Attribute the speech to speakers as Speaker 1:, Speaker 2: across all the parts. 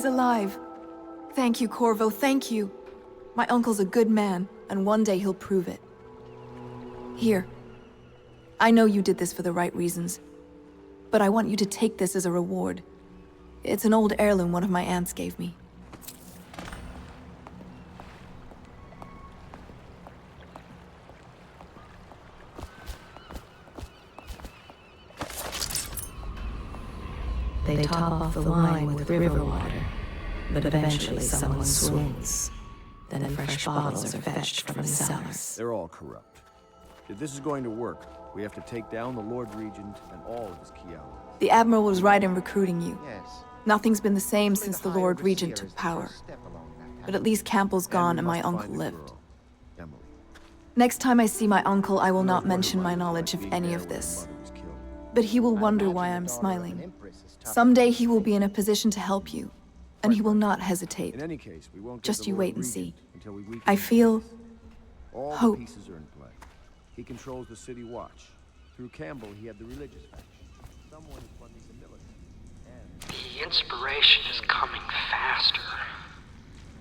Speaker 1: he's alive. Thank you, Corvo, thank you. My uncle's a good man, and one day he'll prove it. Here. I know you did this for the right reasons, but I want you to take this as a reward. It's an old heirloom one of my aunts gave me.
Speaker 2: They top off the wine with river water, but eventually someone swoons. Then fresh bottles are fetched from the cellars.
Speaker 3: They're all corrupt. If this is going to work, we have to take down the Lord Regent and all of his key allies.
Speaker 1: The Admiral was right in recruiting you.
Speaker 4: Yes.
Speaker 1: Nothing's been the same since the Lord Regent took power. But at least Campbell's gone and my uncle lived.
Speaker 3: Emily.
Speaker 1: Next time I see my uncle, I will not mention my knowledge of any of this. But he will wonder why I'm smiling. Someday he will be in a position to help you, and he will not hesitate.
Speaker 3: In any case, we won't
Speaker 1: Just you wait and see.
Speaker 3: until we weaken
Speaker 1: I feel
Speaker 3: all
Speaker 1: hope.
Speaker 3: the pieces are in play. He controls the city watch. Through Campbell, he had the religious faction. Someone is funding the military.
Speaker 5: The inspiration is coming faster.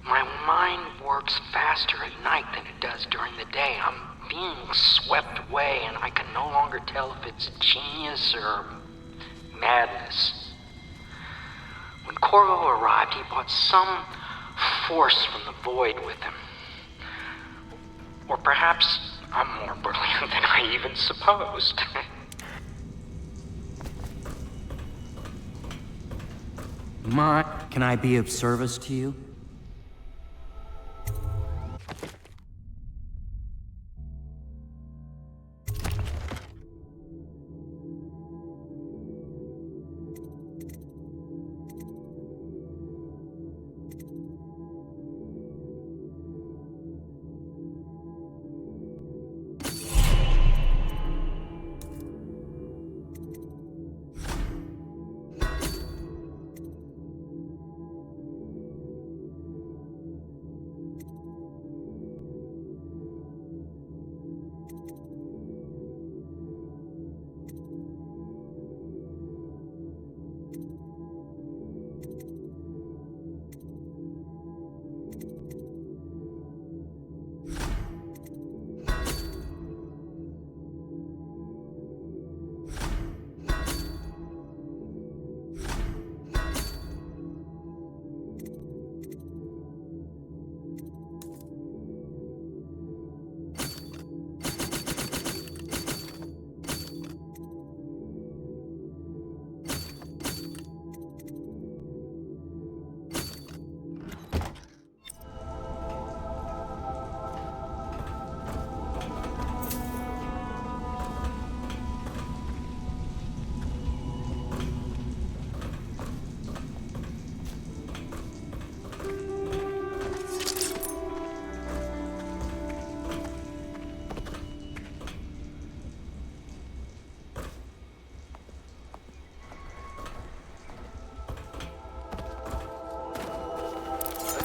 Speaker 5: My mind works faster at night than it does during the day. I'm being swept away, and I can no longer tell if it's genius or madness. When Corvo arrived, he brought some force from the void with him. Or perhaps I'm more brilliant than I even supposed.
Speaker 6: Can I be of service to you?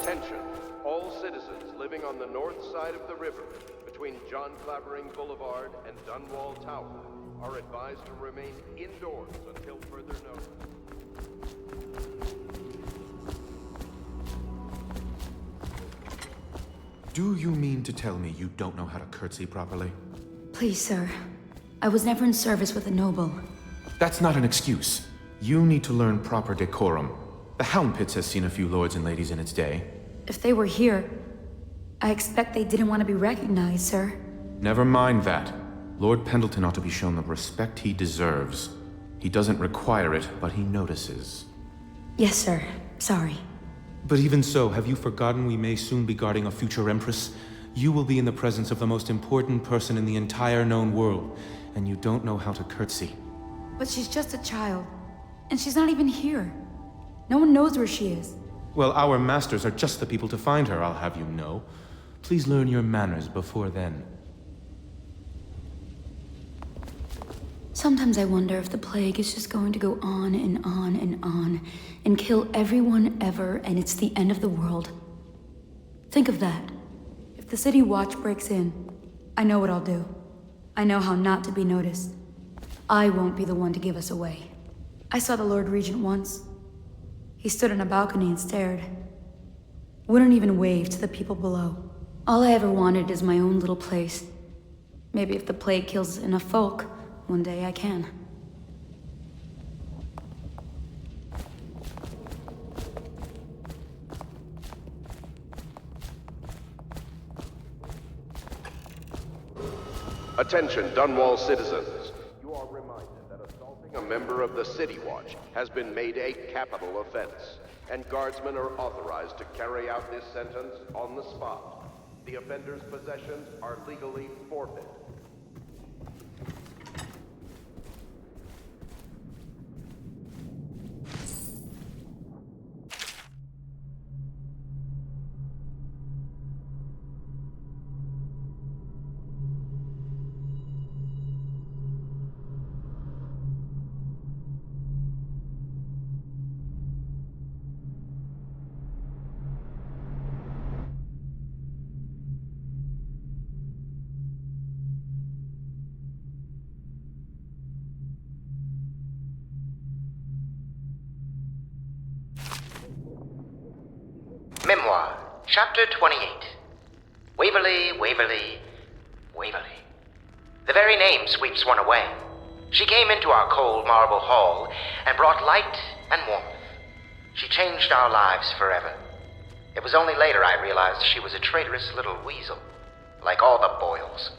Speaker 7: Attention, all citizens living on the north side of the river, between John Clavering Boulevard and Dunwall Tower, are advised to remain indoors until further notice.
Speaker 8: Do you mean to tell me you don't know how to curtsy properly?
Speaker 2: Please, sir. I was never in service with a noble.
Speaker 8: That's not an excuse. You need to learn proper decorum. The Hound Pits has seen a few lords and ladies in its day.
Speaker 2: If they were here, I expect they didn't want to be recognized, sir.
Speaker 8: Never mind that. Lord Pendleton ought to be shown the respect he deserves. He doesn't require it, but he notices.
Speaker 2: Yes, sir. Sorry.
Speaker 8: But even so, have you forgotten we may soon be guarding a future Empress? You will be in the presence of the most important person in the entire known world, and you don't know how to curtsy.
Speaker 2: But she's just a child, and she's not even here. No one knows where she is.
Speaker 8: Well, our masters are just the people to find her, I'll have you know. Please learn your manners before then.
Speaker 2: Sometimes I wonder if the plague is just going to go on and on and on, and kill everyone ever, and it's the end of the world. Think of that. If the city watch breaks in, I know what I'll do. I know how not to be noticed. I won't be the one to give us away. I saw the Lord Regent once. He stood on a balcony and stared. Wouldn't even wave to the people below. All I ever wanted is my own little place. Maybe if the plague kills enough folk, one day I can.
Speaker 7: Attention, Dunwall citizens. You are reminded that assaulting a member of the City Watch has been made a capital offense, and guardsmen are authorized to carry out this sentence on the spot. The offender's possessions are legally forfeit.
Speaker 5: Memoir, Chapter 28. Waverly, Waverly, Waverly. The very name sweeps one away. She came into our cold marble hall and brought light and warmth. She changed our lives forever. It was only later I realized she was a traitorous little weasel, like all the Boyles.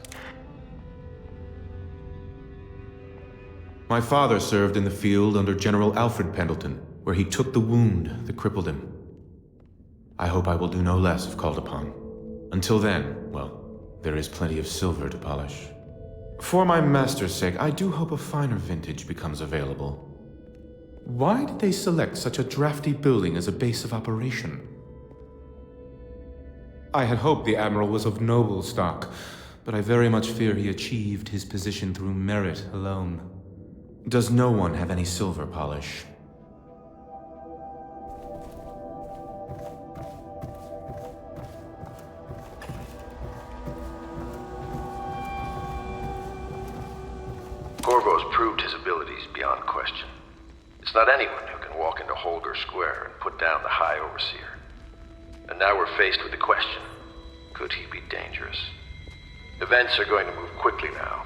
Speaker 8: My father served in the field under General Alfred Pendleton, where he took the wound that crippled him. I hope I will do no less if called upon. Until then, well, there is plenty of silver to polish. For my master's sake, I do hope a finer vintage becomes available. Why did they select such a drafty building as a base of operation? I had hoped the Admiral was of noble stock, but I very much fear he achieved his position through merit alone. Does no one have any silver polish?
Speaker 3: Corvo's proved his abilities beyond question. It's not anyone who can walk into Holger Square and put down the High Overseer. And now we're faced with the question, could he be dangerous? Events are going to move quickly now.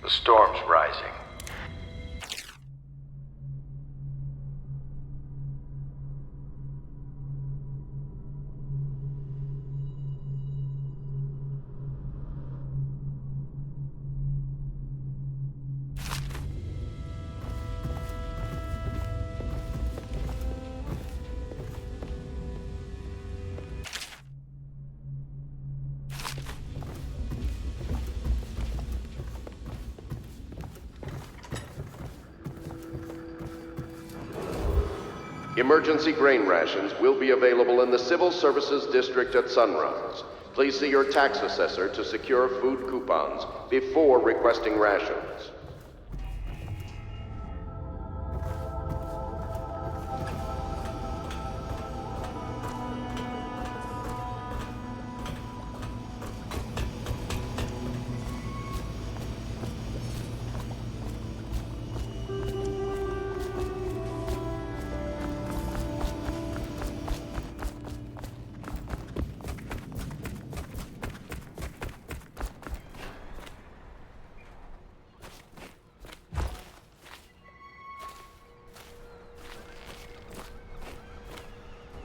Speaker 3: The storm's rising.
Speaker 7: Emergency grain rations will be available in the Civil Services District at sunrise. Please see your tax assessor to secure food coupons before requesting rations.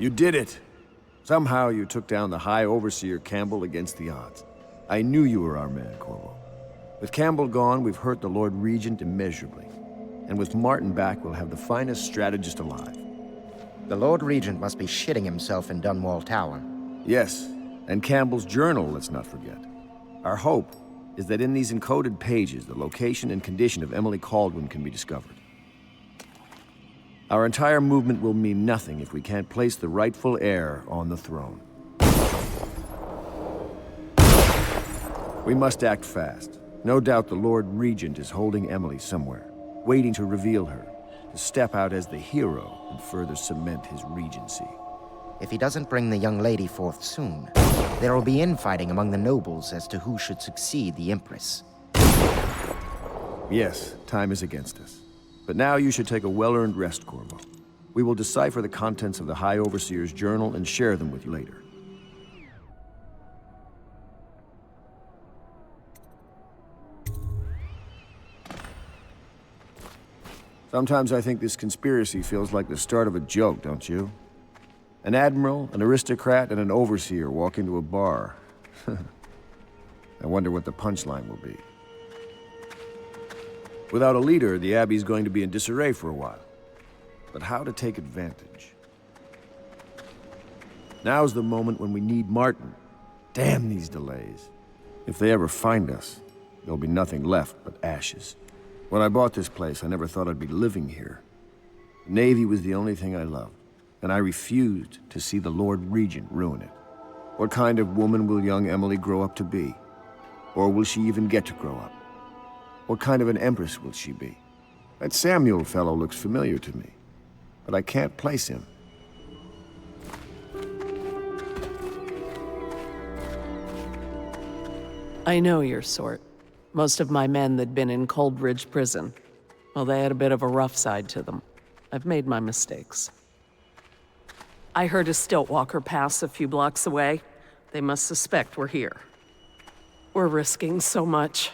Speaker 4: You did it! Somehow you took down the High Overseer Campbell against the odds. I knew you were our man, Corvo. With Campbell gone, we've hurt the Lord Regent immeasurably. And with Martin back, we'll have the finest strategist alive.
Speaker 6: The Lord Regent must be shitting himself in Dunwall Tower.
Speaker 4: Yes, and Campbell's journal, let's not forget. Our hope is that in these encoded pages, the location and condition of Emily Kaldwin can be discovered. Our entire movement will mean nothing if we can't place the rightful heir on the throne. We must act fast. No doubt the Lord Regent is holding Emily somewhere, waiting to reveal her, to step out as the hero and further cement his regency.
Speaker 6: If he doesn't bring the young lady forth soon, there will be infighting among the nobles as to who should succeed the Empress.
Speaker 4: Yes, time is against us. But now you should take a well-earned rest, Corvo. We will decipher the contents of the High Overseer's journal and share them with you later. Sometimes I think this conspiracy feels like the start of a joke, don't you? An admiral, an aristocrat, and an overseer walk into a bar. I wonder what the punchline will be. Without a leader, the Abbey's going to be in disarray for a while. But how to take advantage? Now's the moment when we need Martin. Damn these delays. If they ever find us, there'll be nothing left but ashes. When I bought this place, I never thought I'd be living here. The Navy was the only thing I loved, and I refused to see the Lord Regent ruin it. What kind of woman will young Emily grow up to be? Or will she even get to grow up? What kind of an empress will she be? That Samuel fellow looks familiar to me, but I can't place him.
Speaker 9: I know your sort. Most of my men that'd been in Coldridge Prison. Well, they had a bit of a rough side to them. I've made my mistakes. I heard a stilt walker pass a few blocks away. They must suspect we're here. We're risking so much.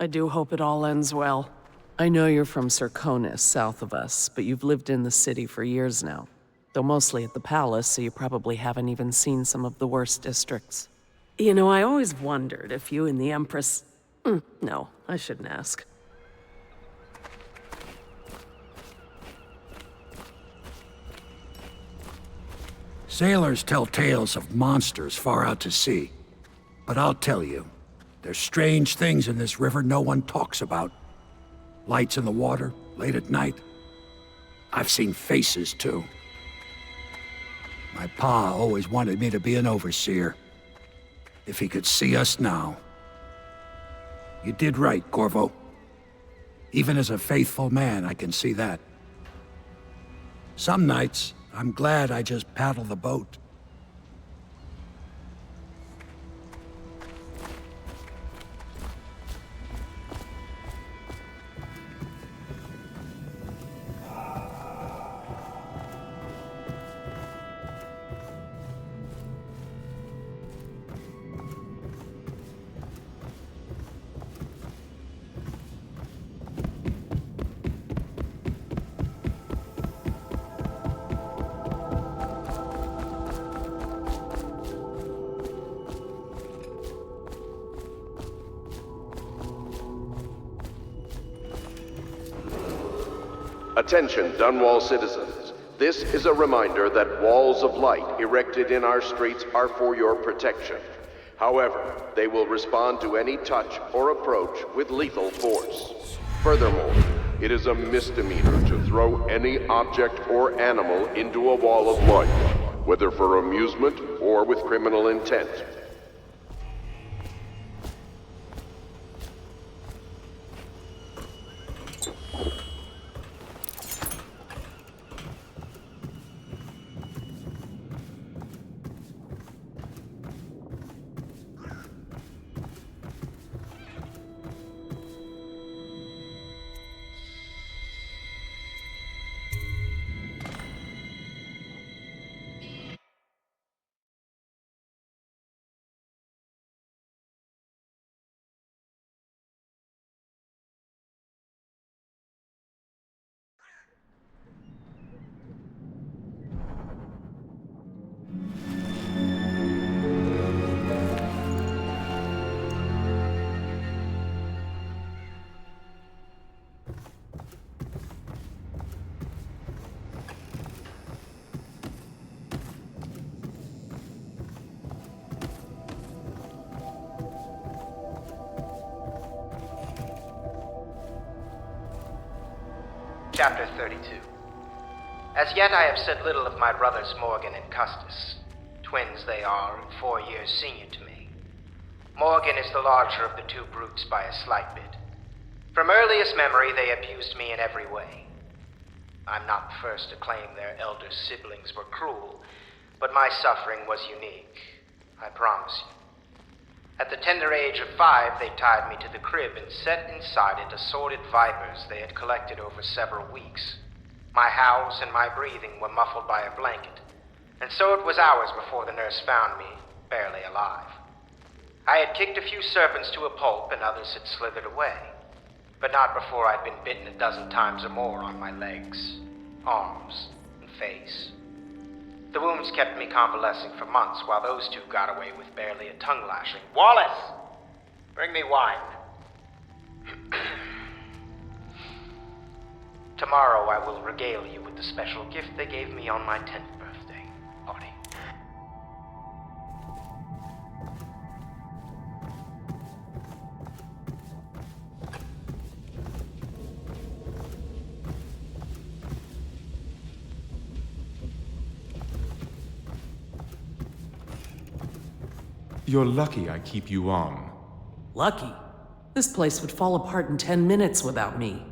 Speaker 9: I do hope it all ends well. I know you're from Serconis, south of us, but you've lived in the city for years now. Though mostly at the palace, so you probably haven't even seen some of the worst districts. You know, I always wondered if you and the Empress... No, I shouldn't ask.
Speaker 10: Sailors tell tales of monsters far out to sea. But I'll tell you, there's strange things in this river no one talks about. Lights in the water, late at night. I've seen faces, too. My pa always wanted me to be an overseer. If he could see us now. You did right, Corvo. Even as a faithful man, I can see that. Some nights, I'm glad I just paddle the boat.
Speaker 7: Attention, Dunwall citizens. This is a reminder that walls of light erected in our streets are for your protection. However, they will respond to any touch or approach with lethal force. Furthermore, it is a misdemeanor to throw any object or animal into a wall of light, whether for amusement or with criminal intent.
Speaker 11: Chapter 32. As yet I have said little of my brothers Morgan and Custis. Twins they are, and 4 years senior to me. Morgan is the larger of the two brutes by a slight bit. From earliest memory they abused me in every way. I'm not the first to claim their elder siblings were cruel, but my suffering was unique, I promise you. At the tender age of 5, they tied me to the crib and set inside it assorted vipers they had collected over several weeks. My howls and my breathing were muffled by a blanket, and so it was hours before the nurse found me, barely alive. I had kicked a few serpents to a pulp and others had slithered away, but not before I'd been bitten a dozen times or more on my legs, arms, and face. The wounds kept me convalescing for months while those two got away with barely a tongue lashing. Wallace! Bring me wine. Tomorrow I will regale you with the special gift they gave me on my 10th birthday party.
Speaker 8: You're lucky I keep you on.
Speaker 9: Lucky? This place would fall apart in 10 minutes without me.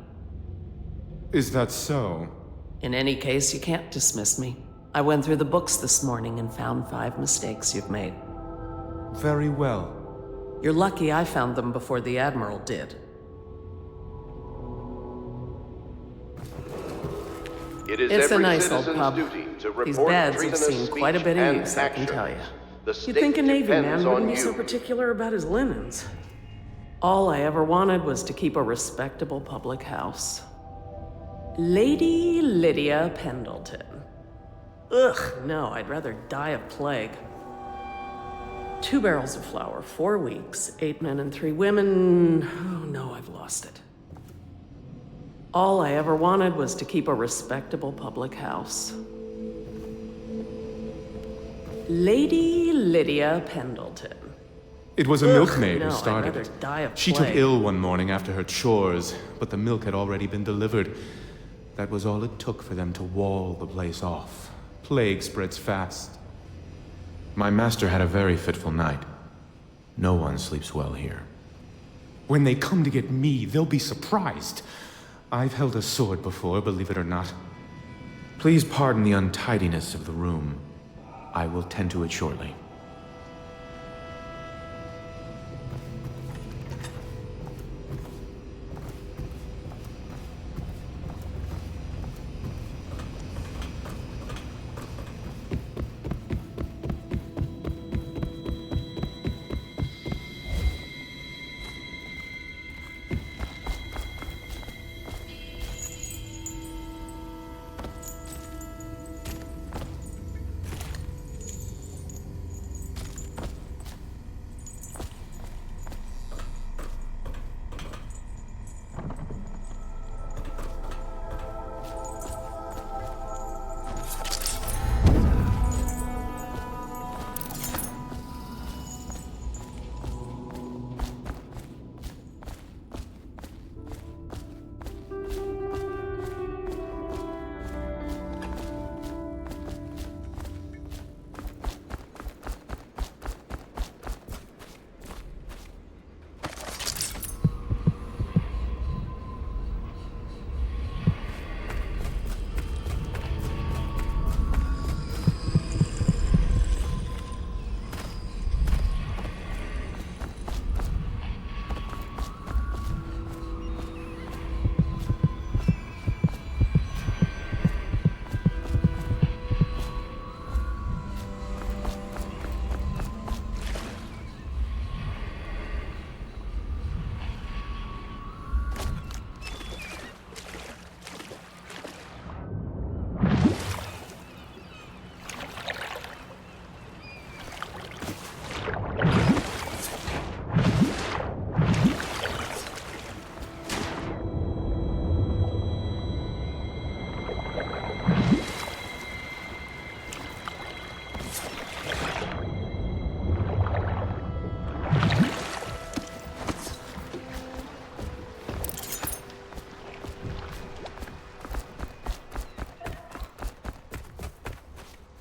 Speaker 8: Is that so?
Speaker 9: In any case, you can't dismiss me. I went through the books this morning and found 5 mistakes you've made.
Speaker 8: Very well.
Speaker 9: You're lucky I found them before the Admiral did.
Speaker 7: It is
Speaker 9: It's a
Speaker 7: every
Speaker 9: nice old
Speaker 7: citizen's
Speaker 9: pub.
Speaker 7: duty to report
Speaker 9: These beds have
Speaker 7: treasonous
Speaker 9: seen
Speaker 7: speech
Speaker 9: quite a bit of
Speaker 7: and
Speaker 9: use, I can
Speaker 7: actions.
Speaker 9: tell you.
Speaker 7: The
Speaker 9: You'd
Speaker 7: state
Speaker 9: think a Navy man
Speaker 7: depends
Speaker 9: wouldn't
Speaker 7: on
Speaker 9: be so
Speaker 7: you.
Speaker 9: particular about his linens. All I ever wanted was to keep a respectable public house. Lady Lydia Pendleton. Ugh, no, I'd rather die of plague. 2 barrels of flour, 4 weeks, 8 men and 3 women. Oh no, I've lost it. All I ever wanted was to keep a respectable public house. Lady Lydia Pendleton.
Speaker 8: It was a milkmaid
Speaker 9: no,
Speaker 8: who started
Speaker 9: I'd rather
Speaker 8: it.
Speaker 9: die of
Speaker 8: She took
Speaker 9: plague.
Speaker 8: ill one morning after her chores, but the milk had already been delivered. That was all it took for them to wall the place off. Plague spreads fast. My master had a very fitful night. No one sleeps well here. When they come to get me, they'll be surprised. I've held a sword before, believe it or not. Please pardon the untidiness of the room. I will tend to it shortly.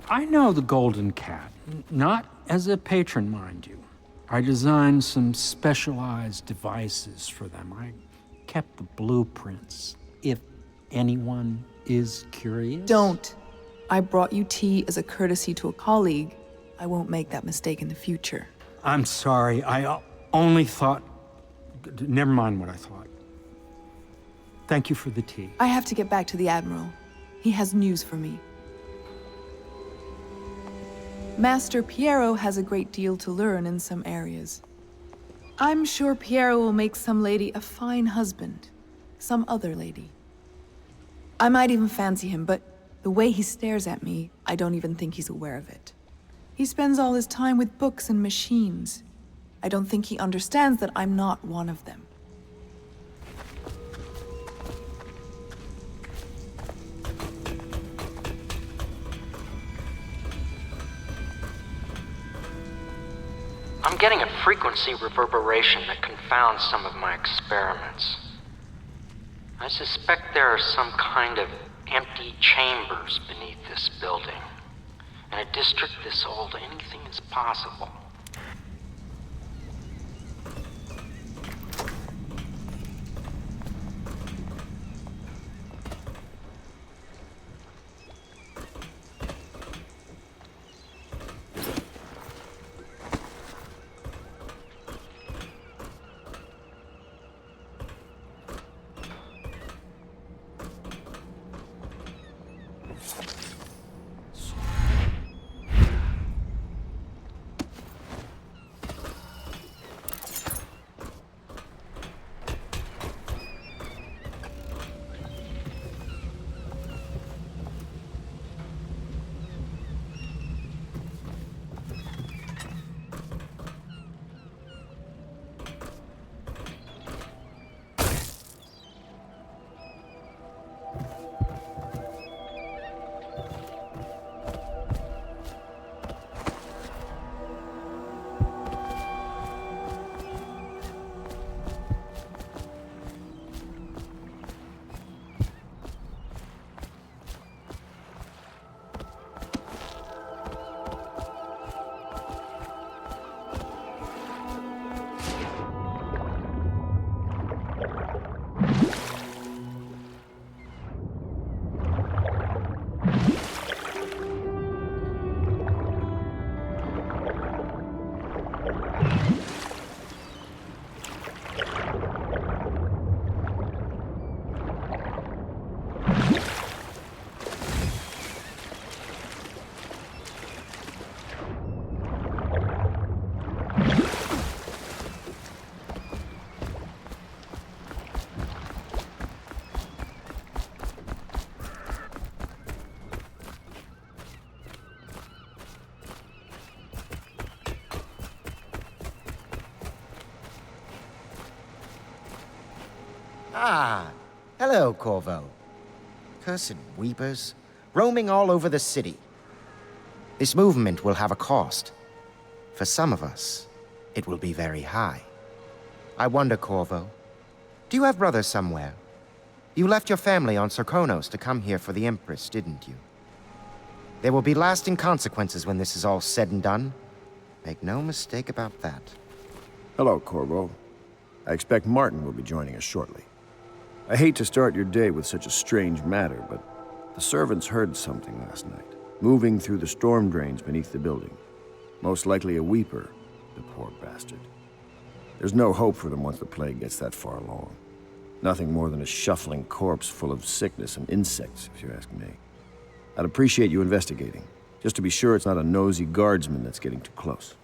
Speaker 10: I know the Golden Cat, not as a patron, mind you. I designed some specialized devices for them. I kept the blueprints, if anyone is curious.
Speaker 1: Don't. I brought you tea as a courtesy to a colleague. I won't make that mistake in the future.
Speaker 10: I'm sorry, I only thought... Never mind what I thought. Thank you for the tea.
Speaker 1: I have to get back to the Admiral. He has news for me. Master Piero has a great deal to learn in some areas. I'm sure Piero will make some lady a fine husband. Some other lady. I might even fancy him, but the way he stares at me, I don't even think he's aware of it. He spends all his time with books and machines. I don't think he understands that I'm not one of them.
Speaker 5: I'm getting a frequency reverberation that confounds some of my experiments. I suspect there are some kind of empty chambers beneath this building. In a district this old, anything is possible.
Speaker 6: Ah, hello, Corvo. Cursed weepers, roaming all over the city. This movement will have a cost. For some of us, it will be very high. I wonder, Corvo, do you have brothers somewhere? You left your family on Sarkonos to come here for the Empress, didn't you? There will be lasting consequences when this is all said and done. Make no mistake about that.
Speaker 4: Hello, Corvo. I expect Martin will be joining us shortly. I hate to start your day with such a strange matter, but the servants heard something last night, moving through the storm drains beneath the building. Most likely a weeper, the poor bastard. There's no hope for them once the plague gets that far along. Nothing more than a shuffling corpse full of sickness and insects, if you ask me. I'd appreciate you investigating, just to be sure it's not a nosy guardsman that's getting too close.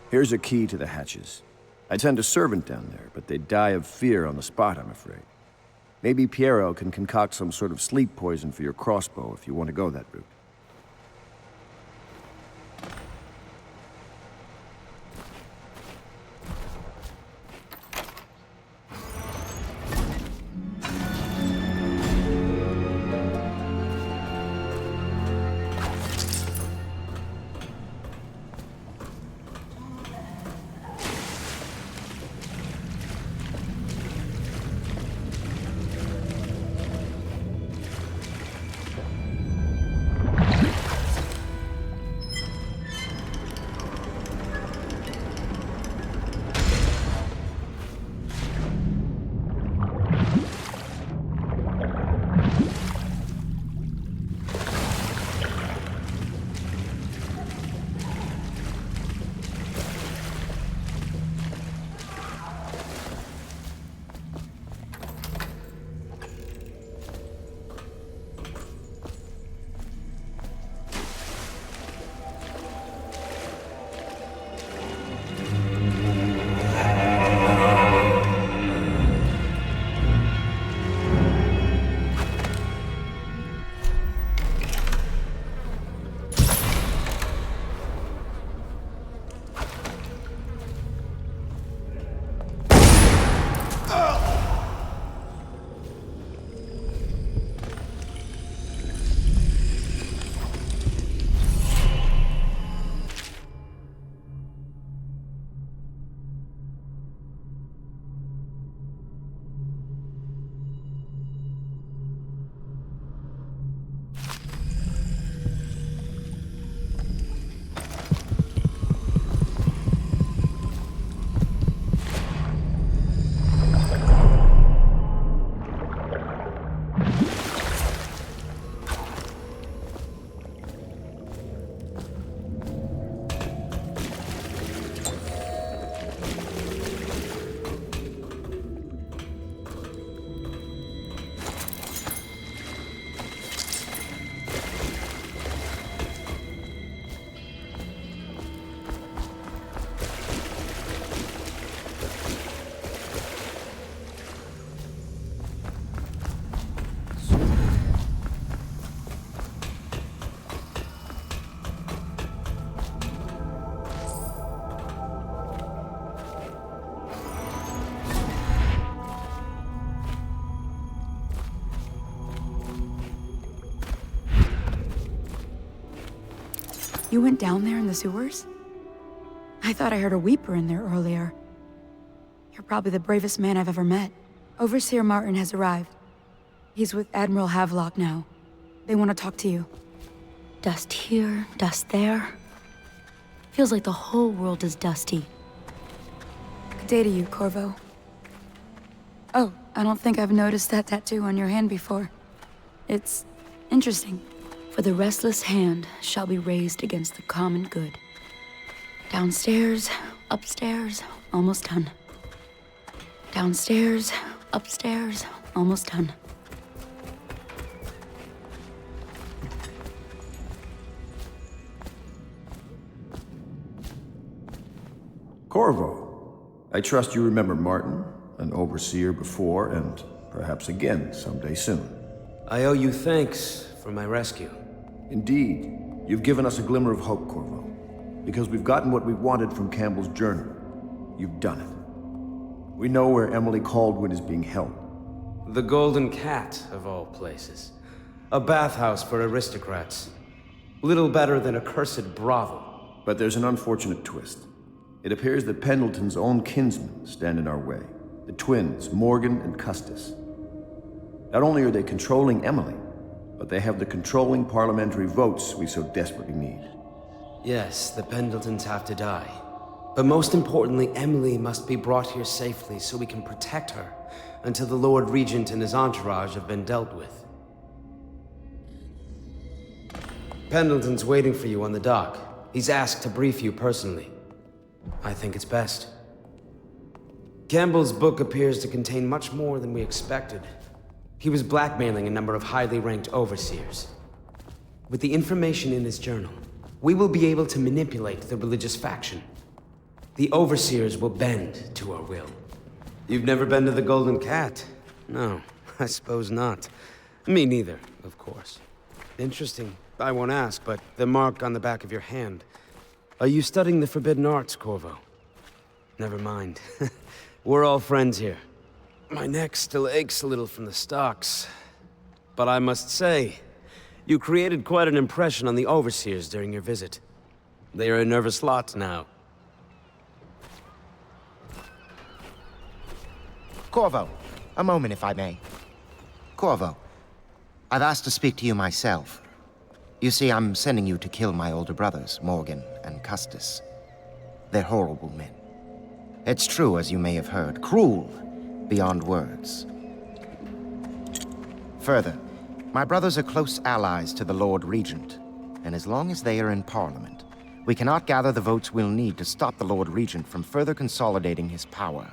Speaker 4: Here's a key to the hatches. I'd send a servant down there, but they'd die of fear on the spot, I'm afraid. Maybe Piero can concoct some sort of sleep poison for your crossbow if you want to go that route.
Speaker 2: You went down there in the sewers? I thought I heard a weeper in there earlier. You're probably the bravest man I've ever met. Overseer Martin has arrived. He's with Admiral Havelock now. They want to talk to you. Dust here, dust there. Feels like the whole world is dusty. Good day to you, Corvo. Oh, I don't think I've noticed that tattoo on your hand before. It's interesting. For the restless hand shall be raised against the common good. Downstairs, upstairs, almost done. Downstairs, upstairs, almost done.
Speaker 4: Corvo, I trust you remember Martin, an overseer before, and perhaps again someday soon.
Speaker 12: I owe you thanks for my rescue.
Speaker 4: Indeed, you've given us a glimmer of hope, Corvo. Because we've gotten what we wanted from Campbell's journal. You've done it. We know where Emily Caldwin is being held.
Speaker 12: The Golden Cat, of all places. A bathhouse for aristocrats. Little better than a cursed brothel.
Speaker 4: But there's an unfortunate twist. It appears that Pendleton's own kinsmen stand in our way. The twins, Morgan and Custis. Not only are they controlling Emily, but they have the controlling parliamentary votes we so desperately need.
Speaker 12: Yes, the Pendletons have to die. But most importantly, Emily must be brought here safely so we can protect her until the Lord Regent and his entourage have been dealt with. Pendleton's waiting for you on the dock. He's asked to brief you personally. I think it's best. Campbell's book appears to contain much more than we expected. He was blackmailing a number of highly ranked overseers. With the information in his journal, we will be able to manipulate the religious faction. The overseers will bend to our will. You've never been to the Golden Cat? No, I suppose not. Me neither, of course. Interesting. I won't ask, but the mark on the back of your hand. Are you studying the forbidden arts, Corvo? Never mind. We're all friends here. My neck still aches a little from the stocks. But I must say, you created quite an impression on the overseers during your visit. They are a nervous lot now.
Speaker 6: Corvo, a moment if I may. Corvo, I've asked to speak to you myself. You see, I'm sending you to kill my older brothers, Morgan and Custis. They're horrible men. It's true, as you may have heard, cruel beyond words. Further, my brothers are close allies to the Lord Regent, and as long as they are in Parliament, we cannot gather the votes we'll need to stop the Lord Regent from further consolidating his power.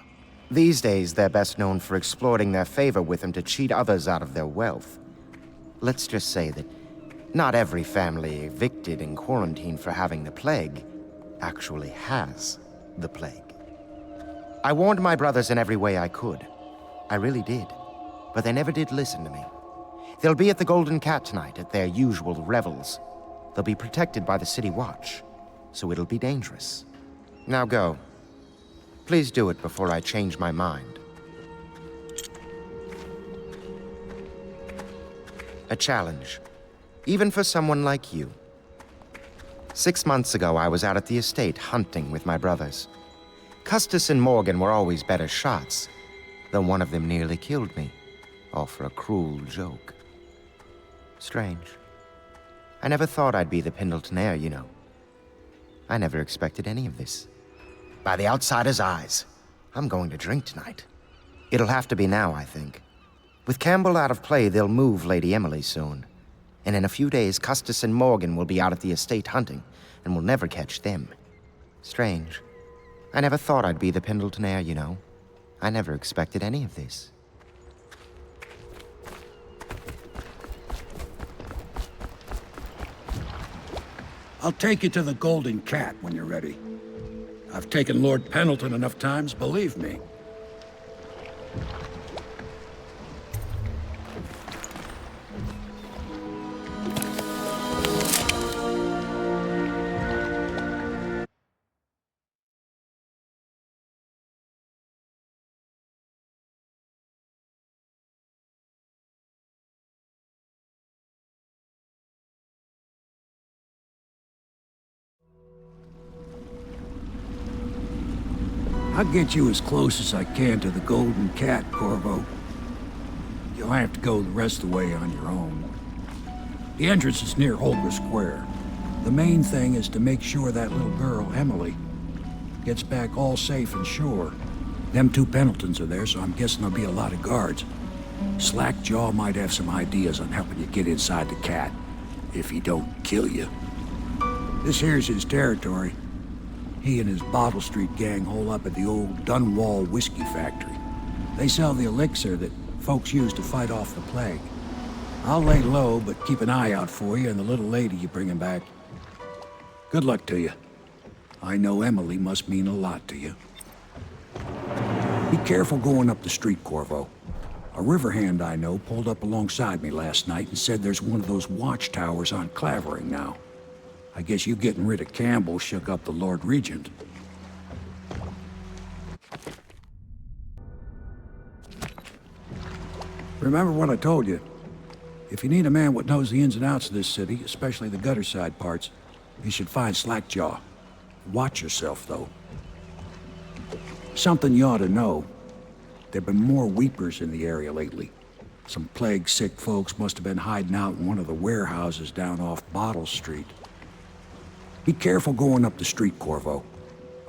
Speaker 6: These days, they're best known for exploiting their favor with him to cheat others out of their wealth. Let's just say that not every family evicted and quarantined for having the plague actually has the plague. I warned my brothers in every way I could. I really did. But they never did listen to me. They'll be at the Golden Cat tonight at their usual revels. They'll be protected by the City Watch, so it'll be dangerous. Now go. Please do it before I change my mind. A challenge. Even for someone like you. 6 months ago, I was out at the estate hunting with my brothers. Custis and Morgan were always better shots, though one of them nearly killed me, all for a cruel joke. Strange. I never thought I'd be the Pendleton heir, you know. I never expected any of this. By the outsider's eyes, I'm going to drink tonight. It'll have to be now, I think. With Campbell out of play, they'll move Lady Emily soon. And in a few days, Custis and Morgan will be out at the estate hunting, and we'll never catch them. Strange. I never thought I'd be the Pendleton heir, you know. I never expected any of this.
Speaker 10: I'll take you to the Golden Cat when you're ready. I've taken Lord Pendleton enough times, believe me. I'll get you as close as I can to the Golden Cat, Corvo. You'll have to go the rest of the way on your own. The entrance is near Holger Square. The main thing is to make sure that little girl, Emily, gets back all safe and sure. Them two Pendletons are there, so I'm guessing there'll be a lot of guards. Slackjaw might have some ideas on helping you get inside the cat, if he don't kill you. This here's his territory. He and his Bottle Street gang hole up at the old Dunwall whiskey factory. They sell the elixir that folks use to fight off the plague. I'll lay low, but keep an eye out for you and the little lady you bring him back. Good luck to you. I know Emily must mean a lot to you. Be careful going up the street, Corvo. A river hand I know pulled up alongside me last night and said there's one of those watchtowers on Clavering now. I guess you getting rid of Campbell shook up the Lord Regent. Remember what I told you. If you need a man what knows the ins and outs of this city, especially the gutter side parts, you should find Slackjaw. Watch yourself, though. Something you ought to know. There've been more weepers in the area lately. Some plague-sick folks must have been hiding out in one of the warehouses down off Bottle Street. Be careful going up the street, Corvo.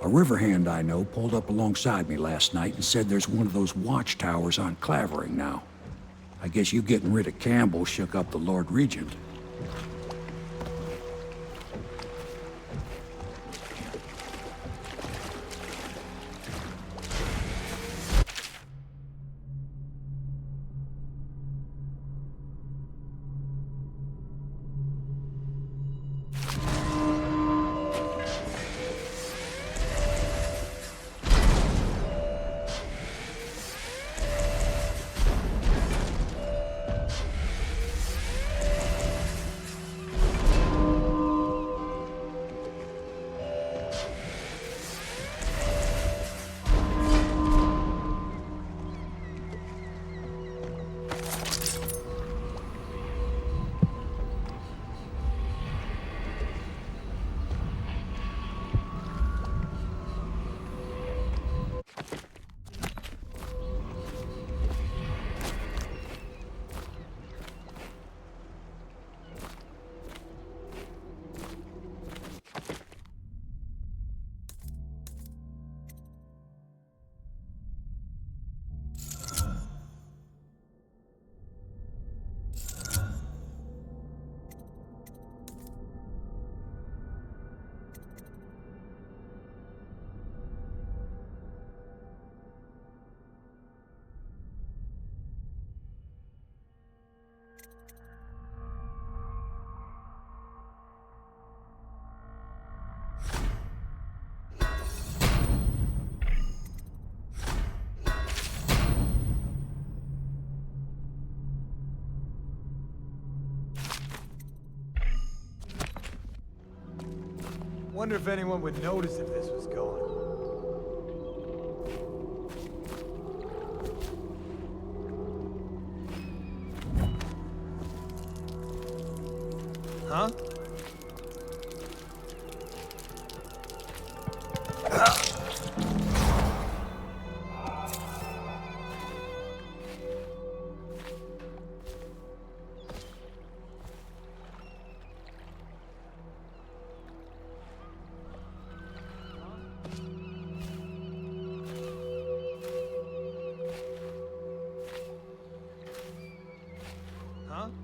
Speaker 10: A river hand I know pulled up alongside me last night and said there's one of those watchtowers on Clavering now. I guess you getting rid of Campbell shook up the Lord Regent.
Speaker 13: Wonder if anyone would notice if this was going. Huh? Huh?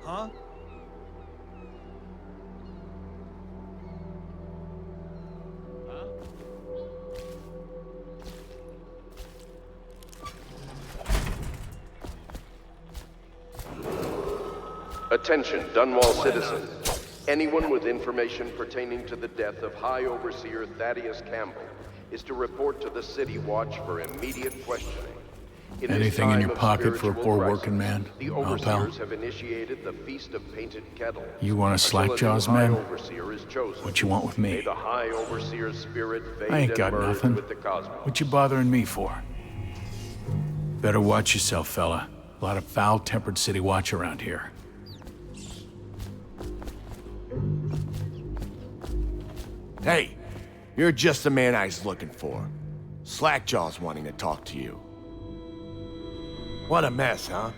Speaker 13: Huh?
Speaker 7: Attention, Dunwall citizens. Anyone with information pertaining to the death of High Overseer Thaddeus Campbell is to report to the City Watch for immediate questioning. In this
Speaker 14: Anything in
Speaker 7: time
Speaker 14: your
Speaker 7: of
Speaker 14: pocket for a
Speaker 7: spiritual
Speaker 14: poor
Speaker 7: crisis,
Speaker 14: working man?
Speaker 7: The
Speaker 14: Oh, pal.
Speaker 7: Overseers have initiated the Feast of Painted Kettles.
Speaker 14: You want a
Speaker 7: until
Speaker 14: slack-jaws,
Speaker 7: new High
Speaker 14: man?
Speaker 7: Overseer is chosen.
Speaker 14: What you want with me?
Speaker 7: May the High Overseer's spirit fade
Speaker 14: I ain't
Speaker 7: and
Speaker 14: got
Speaker 7: merge
Speaker 14: nothing.
Speaker 7: with the cosmos.
Speaker 14: What you bothering me for? Better watch yourself, fella. A lot of foul-tempered city watch around here.
Speaker 4: Hey, you're just the man I was looking for. Slackjaw's wanting to talk to you.
Speaker 14: What a mess, huh?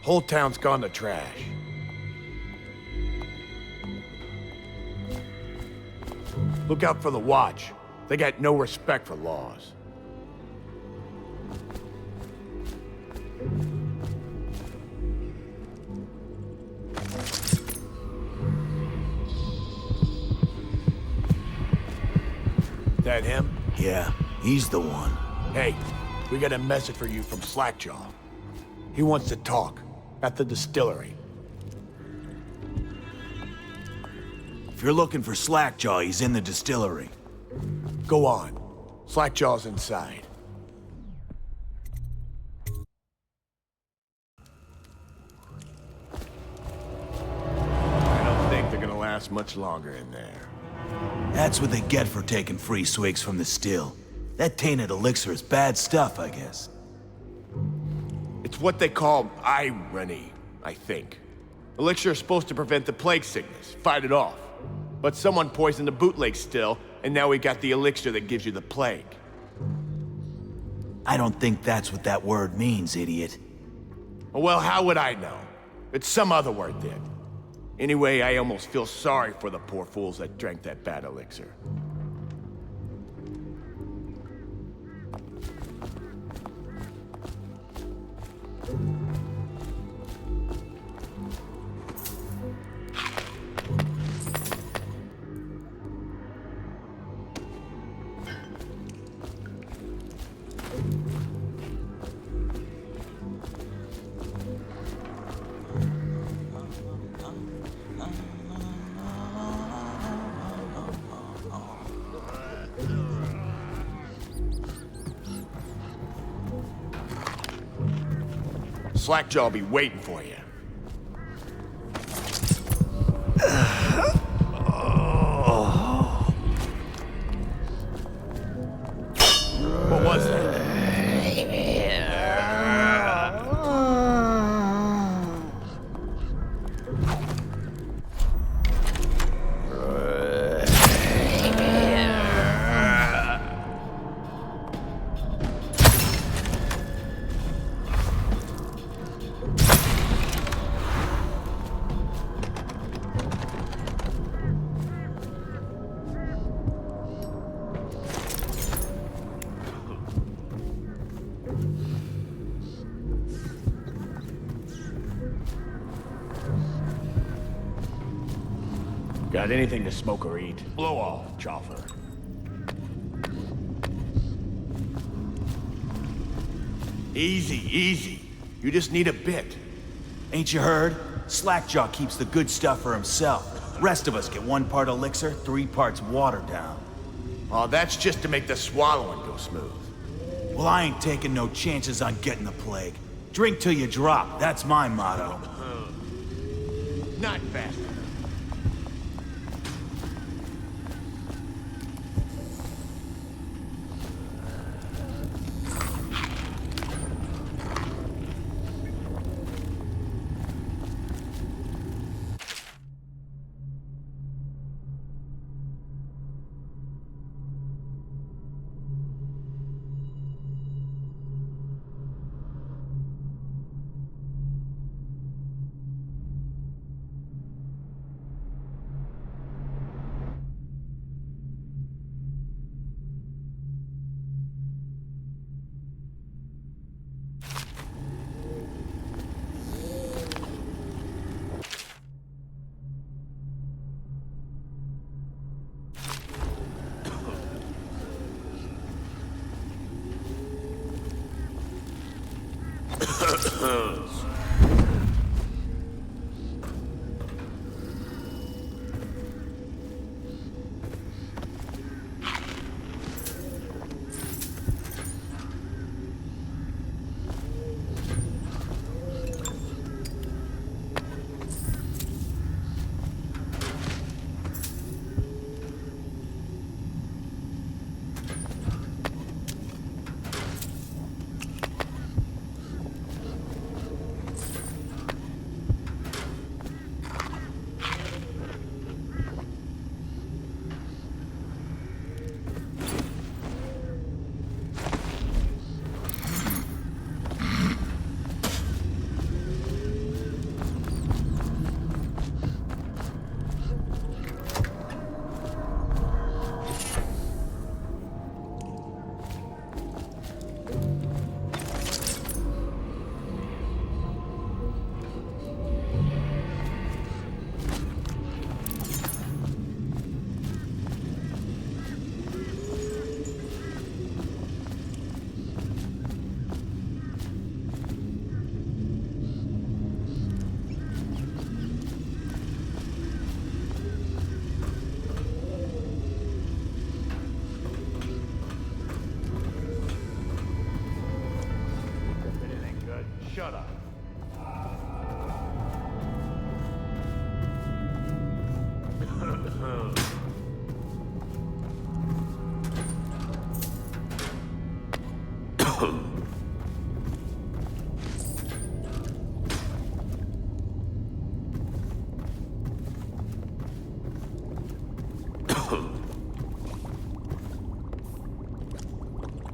Speaker 14: Whole town's gone to trash. Look out for the Watch. They got no respect for laws. That him?
Speaker 15: Yeah, he's the one.
Speaker 14: Hey, we got a message for you from Slackjaw. He wants to talk at the distillery.
Speaker 15: If you're looking for Slackjaw, he's in the distillery.
Speaker 14: Go on. Slackjaw's inside.
Speaker 4: I don't think they're gonna last much longer in there.
Speaker 15: That's what they get for taking free swigs from the still. That tainted elixir is bad stuff, I guess.
Speaker 14: It's what they call irony, I think. Elixir is supposed to prevent the plague sickness, fight it off. But someone poisoned the bootleg still, and now we got the elixir that gives you the plague.
Speaker 15: I don't think that's what that word means, idiot.
Speaker 14: Well, how would I know? It's some other word then. Anyway, I almost feel sorry for the poor fools that drank that bad elixir. Slackjaw'll be waiting for you. What was that? Got anything to smoke or eat? Blow off, Chopper. Easy, easy. You just need a bit.
Speaker 15: Ain't you heard? Slackjaw keeps the good stuff for himself. Rest of us get 1 part elixir, 3 parts watered down.
Speaker 14: Oh, that's just to make the swallowing go smooth.
Speaker 15: Well, I ain't taking no chances on getting the plague. Drink till you drop, that's my motto.
Speaker 14: Not fast enough.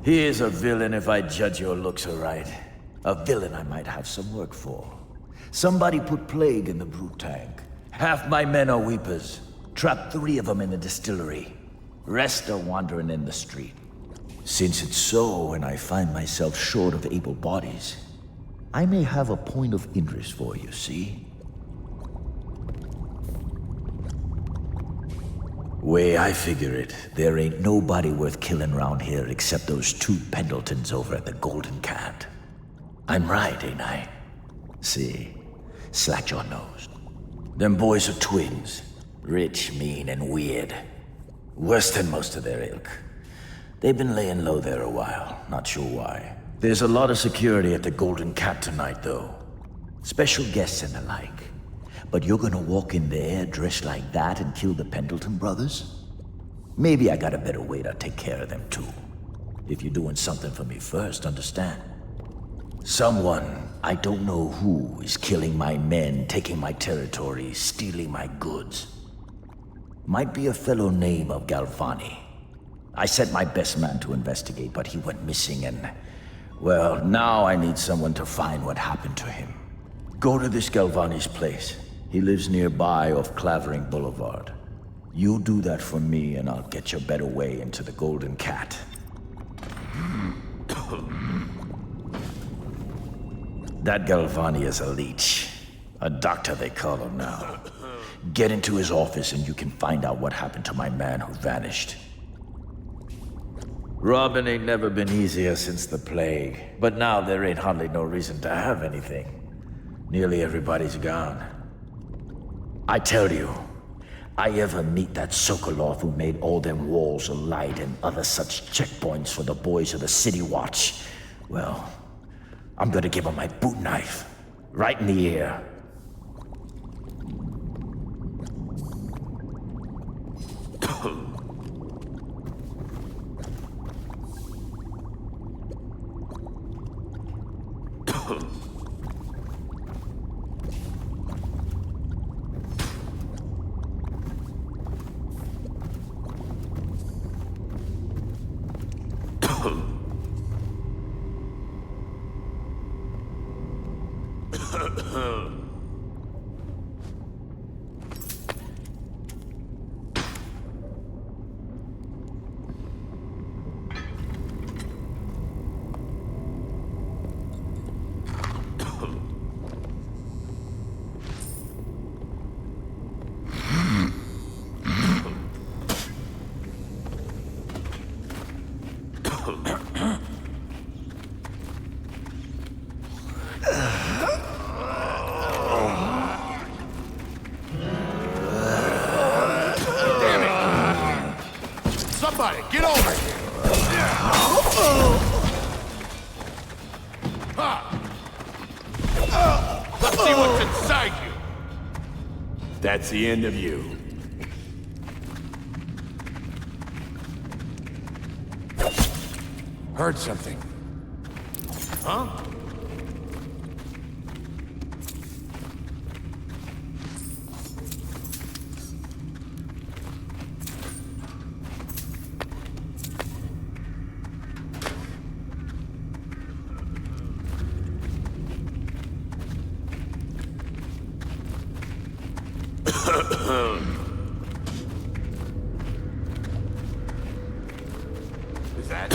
Speaker 16: He is a villain if I judge your looks aright. A villain I might have some work for. Somebody put plague in the brew tank. Half my men are weepers. Trapped 3 of them in the distillery. Rest are wandering in the street. Since it's so, and I find myself short of able bodies, I may have a point of interest for you, see? Way I figure it, there ain't nobody worth killing around here except those 2 Pendletons over at the Golden Cat. I'm right, ain't I? See, Slackjaw knows. Them boys are twins. Rich, mean, and weird. Worse than most of their ilk. They've been laying low there a while, not sure why. There's a lot of security at the Golden Cat tonight, though. Special guests and the like. But you're gonna walk in there dressed like that and kill the Pendleton brothers? Maybe I got a better way to take care of them too. If you're doing something for me first, understand? Someone, I don't know who, is killing my men, taking my territory, stealing my goods. Might be a fellow named of Galvani. I sent my best man to investigate, but he went missing and... well, now I need someone to find what happened to him. Go to this Galvani's place. He lives nearby off Clavering Boulevard. You do that for me and I'll get you a better way into the Golden Cat. That Galvani is a leech. A doctor they call him now. Get into his office and you can find out what happened to my man who vanished. Robbing ain't never been easier since the plague, but now there ain't hardly no reason to have anything. Nearly everybody's gone. I tell you, I ever meet that Sokolov who made all them walls alight and other such checkpoints for the boys of the City Watch, well, I'm gonna give him my boot knife, right in the ear.
Speaker 14: Somebody, get over here! Let's see what's inside you! That's the end of you.
Speaker 10: Heard something.
Speaker 14: Huh? Is that?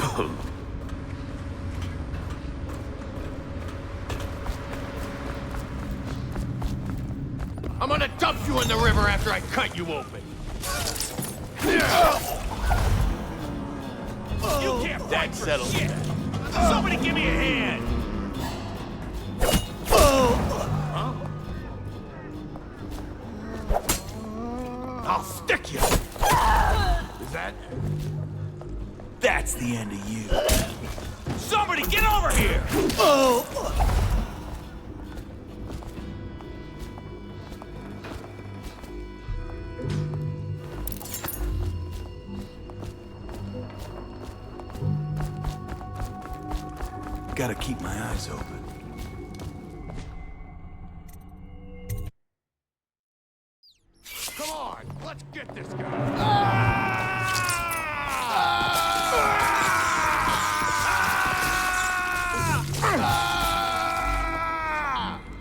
Speaker 14: I'm gonna dump you in the river after I cut you open. You can't fight for shit. Somebody give me a hand. Huh? I'll stick you. Is that?
Speaker 15: That's the end of you.
Speaker 14: Somebody get over here!
Speaker 15: gotta keep my eyes open.
Speaker 14: Come on, let's get this guy.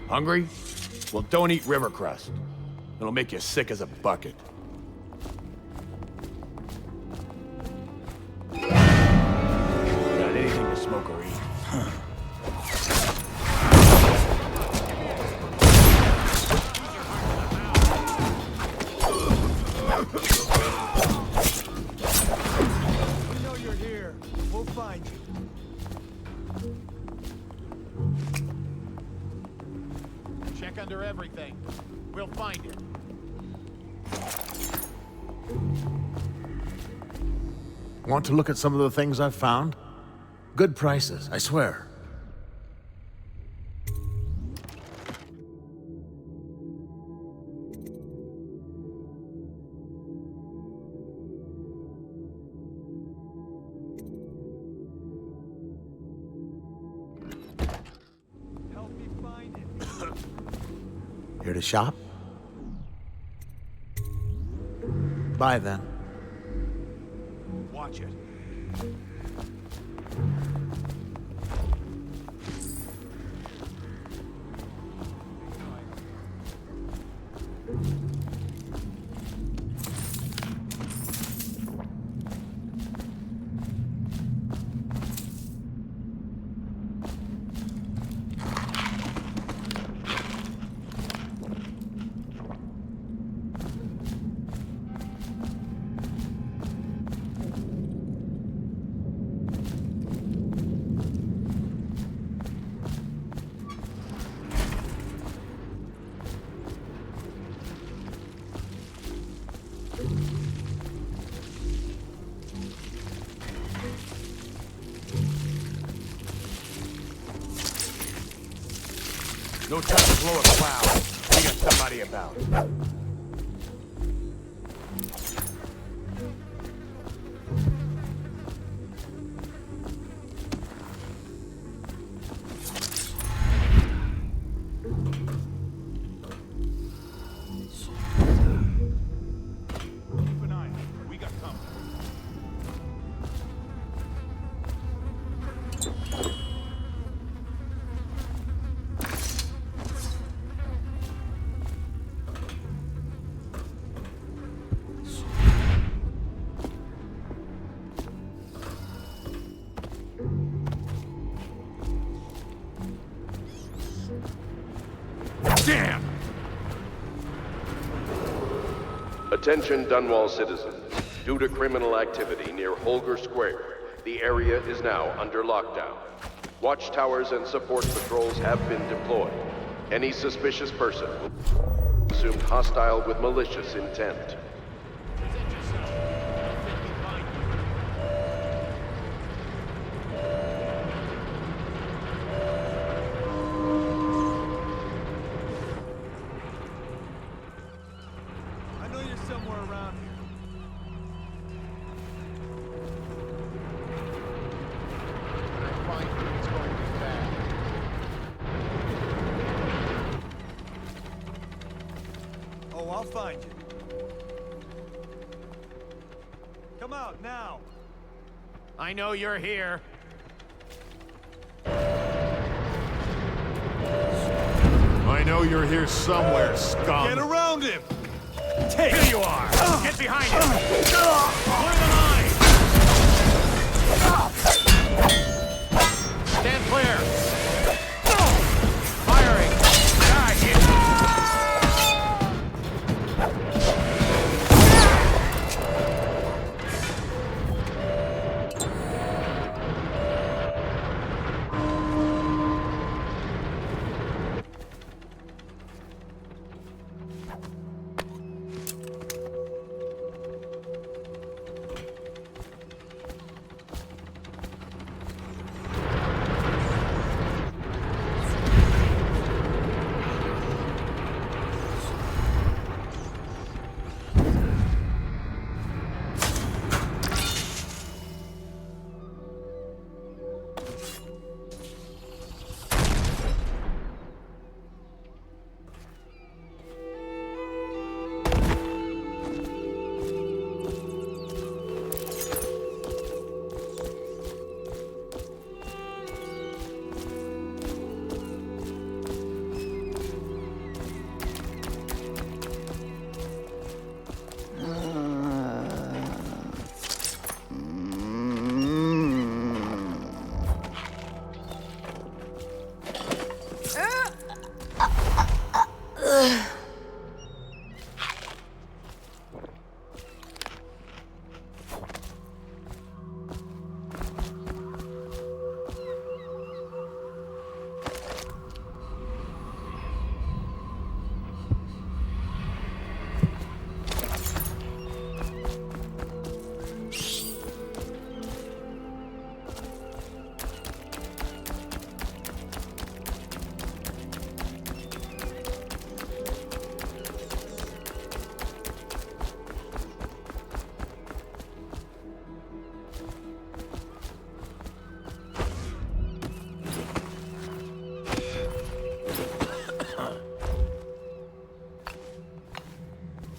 Speaker 14: Hungry? Well, don't eat river crust. It'll make you sick as a bucket. Got anything to smoke or eat?
Speaker 13: We know you're here. We'll find you.
Speaker 14: Check under everything. We'll find it.
Speaker 17: Want to look at some of the things I've found? Good prices, I swear.
Speaker 13: Help me find it.
Speaker 17: Here to shop? Bye then.
Speaker 14: Watch it. No time to blow a cloud. We got somebody about. Keep an eye. We got company. Damn!
Speaker 7: Attention Dunwall citizens. Due to criminal activity near Holger Square, the area is now under lockdown. Watchtowers and support patrols have been deployed. Any suspicious person will be assumed hostile with malicious intent.
Speaker 13: I know you're somewhere around here.
Speaker 14: When I find you, it's going to be bad.
Speaker 13: Oh, I'll find you. Come out now.
Speaker 14: I know you're here. I know you're here somewhere, scum.
Speaker 13: Get around him!
Speaker 14: Take Here you are! Get behind him! Clear the line! Stand clear! Firing! God,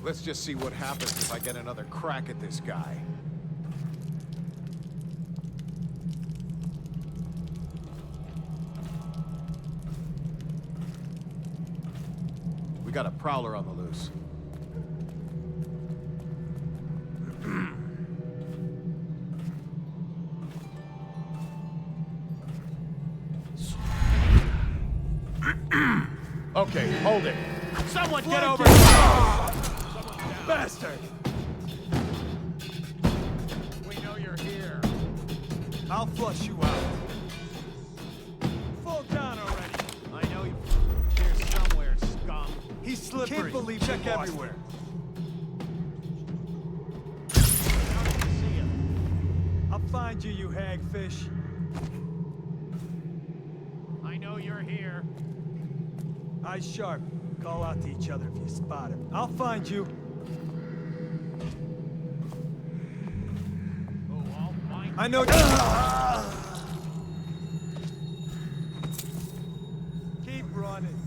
Speaker 18: Let's just see what happens if I get another crack at this guy. We got a prowler on the loose. Okay, hold it.
Speaker 13: Someone get over
Speaker 18: here!
Speaker 13: Bastard! We know you're here. I'll flush you out. Fall down already. I know you. Here somewhere, scum. He's slippery. Can't believe check everywhere. I'll find you, you hagfish. I know you're here. Eyes sharp. Call out to each other if you spot him. I'll find you. Oh, I'll find I know. Keep running.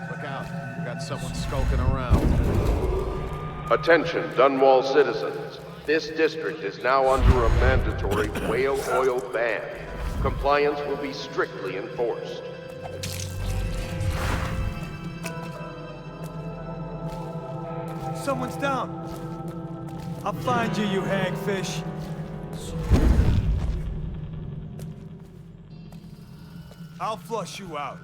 Speaker 18: Look out. We got someone skulking around.
Speaker 7: Attention, Dunwall citizens. This district is now under a mandatory whale oil ban. Compliance will be strictly enforced.
Speaker 13: Someone's down. I'll find you, you hagfish. I'll flush you out.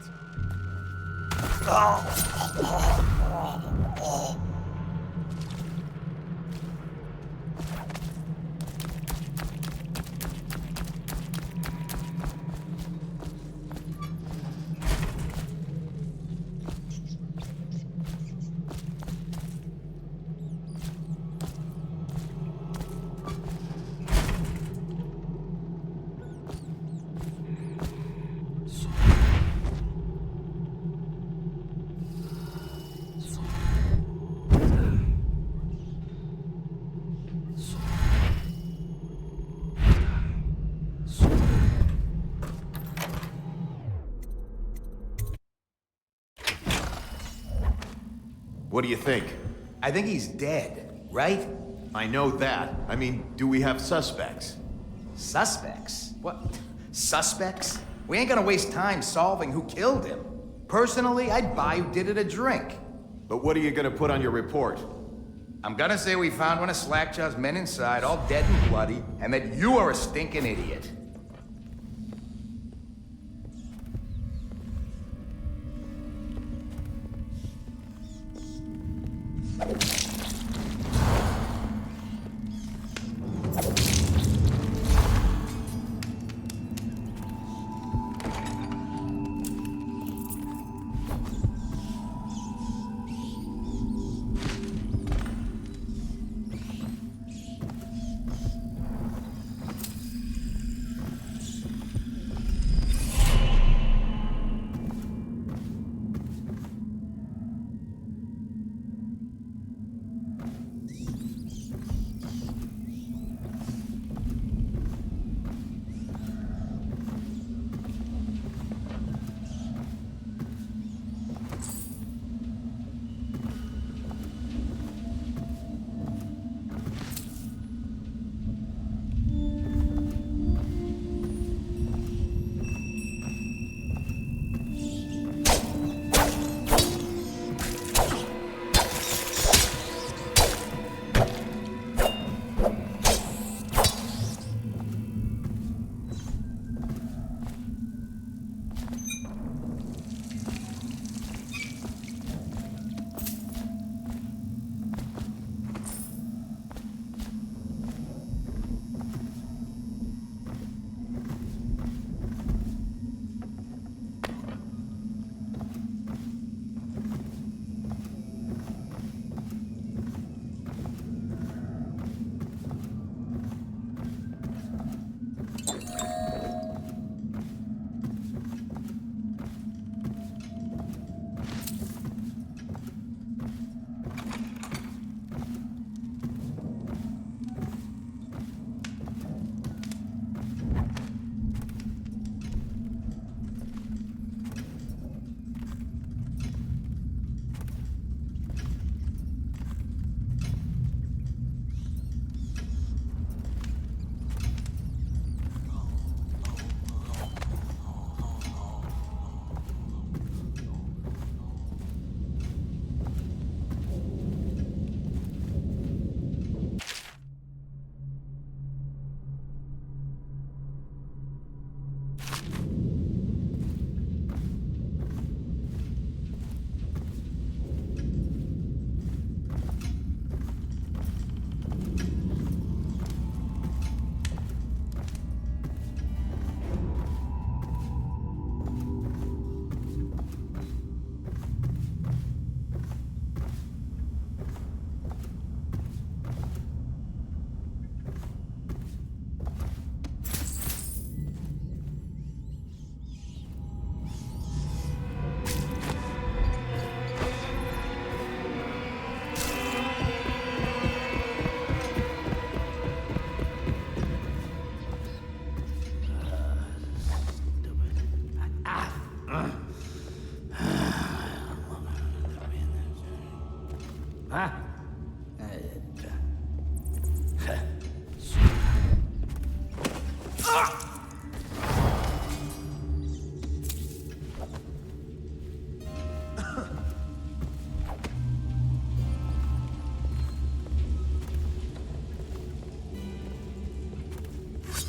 Speaker 8: What do you think?
Speaker 15: I think he's dead, right?
Speaker 8: I know that. I mean, do we have suspects?
Speaker 15: Suspects? What? Suspects? We ain't gonna waste time solving who killed him. Personally, I'd buy who did it a drink.
Speaker 8: But what are you gonna put on your report?
Speaker 15: I'm gonna say we found one of Slackjaw's men inside, all dead and bloody, and that you are a stinking idiot.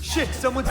Speaker 13: Shit, someone's...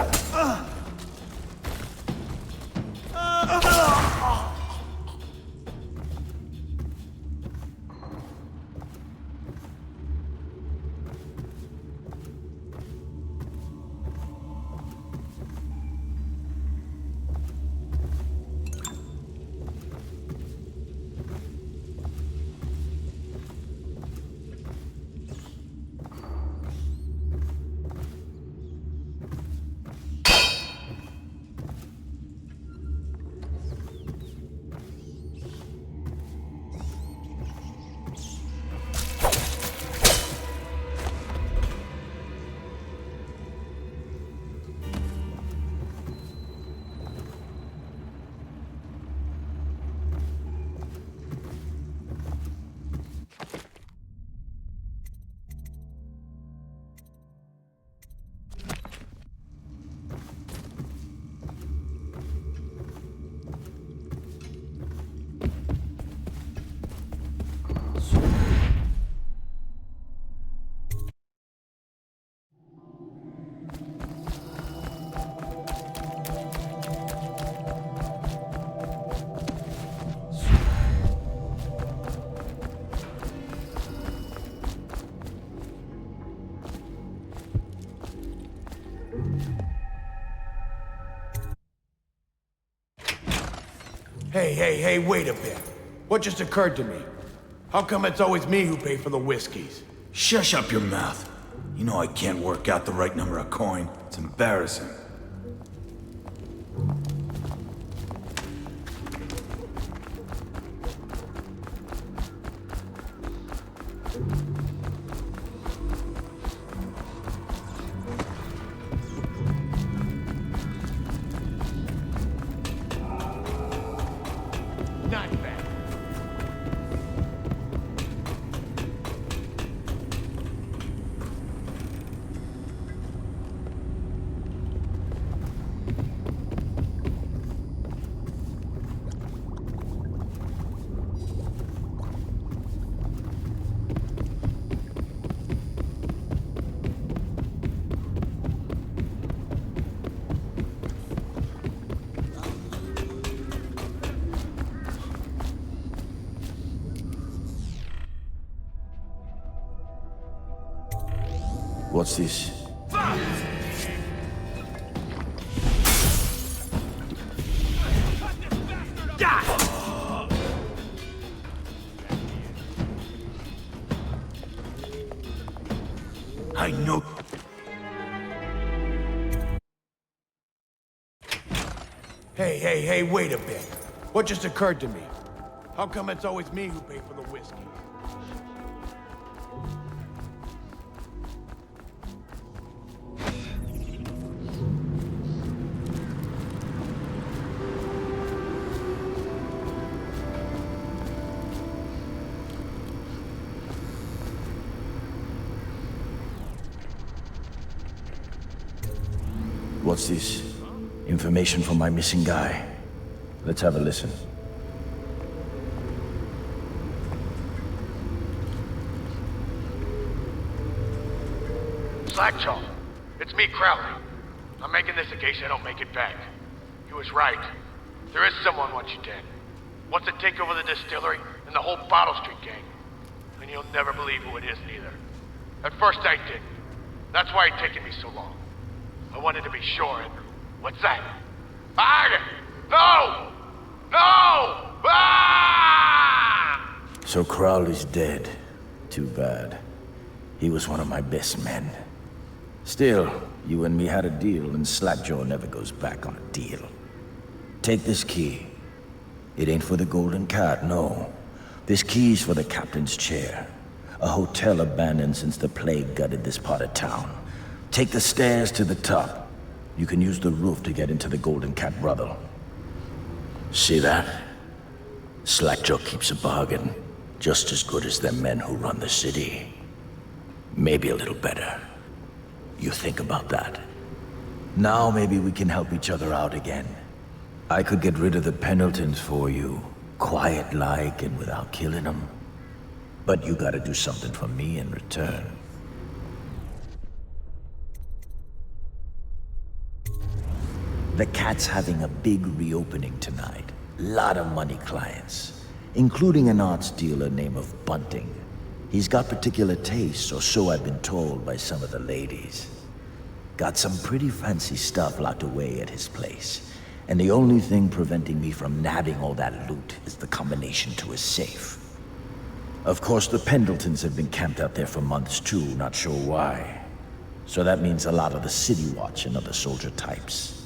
Speaker 14: Hey, wait a bit. What just occurred to me? How come it's always me who pay for the whiskeys?
Speaker 19: Shush up your mouth. You know I can't work out the right number of coin. It's embarrassing.
Speaker 14: Not bad.
Speaker 16: What's this?
Speaker 19: I know.
Speaker 14: Hey, wait a bit. What just occurred to me? How come it's always me who pay for the whiskey?
Speaker 16: What's this? Information from my missing guy. Let's have a listen.
Speaker 14: Slackjaw, it's me, Crowley. I'm making this in case I don't make it back. He was right. There is someone wants you dead. Wants to take over the distillery and the whole Bottle Street gang. And you'll never believe who it is neither. At first I didn't. That's why it's taken me so long. I wanted to be sure, and what's that? No! Ah!
Speaker 16: So Crowley's dead. Too bad. He was one of my best men. Still, you and me had a deal, and Slackjaw never goes back on a deal. Take this key. It ain't for the Golden Cat, no. This key's for the captain's chair. A hotel abandoned since the plague gutted this part of town. Take the stairs to the top. You can use the roof to get into the Golden Cat brothel. See that? Slackjaw keeps a bargain. Just as good as the men who run the city. Maybe a little better. You think about that. Now maybe we can help each other out again. I could get rid of the Pendletons for you, quiet-like and without killing them. But you gotta do something for me in return. The Cat's having a big reopening tonight. Lot of money clients, including an arts dealer named of Bunting. He's got particular tastes, or so I've been told by some of the ladies. Got some pretty fancy stuff locked away at his place, and the only thing preventing me from nabbing all that loot is the combination to his safe. Of course, the Pendletons have been camped out there for months too, not sure why. So that means a lot of the City Watch and other soldier types.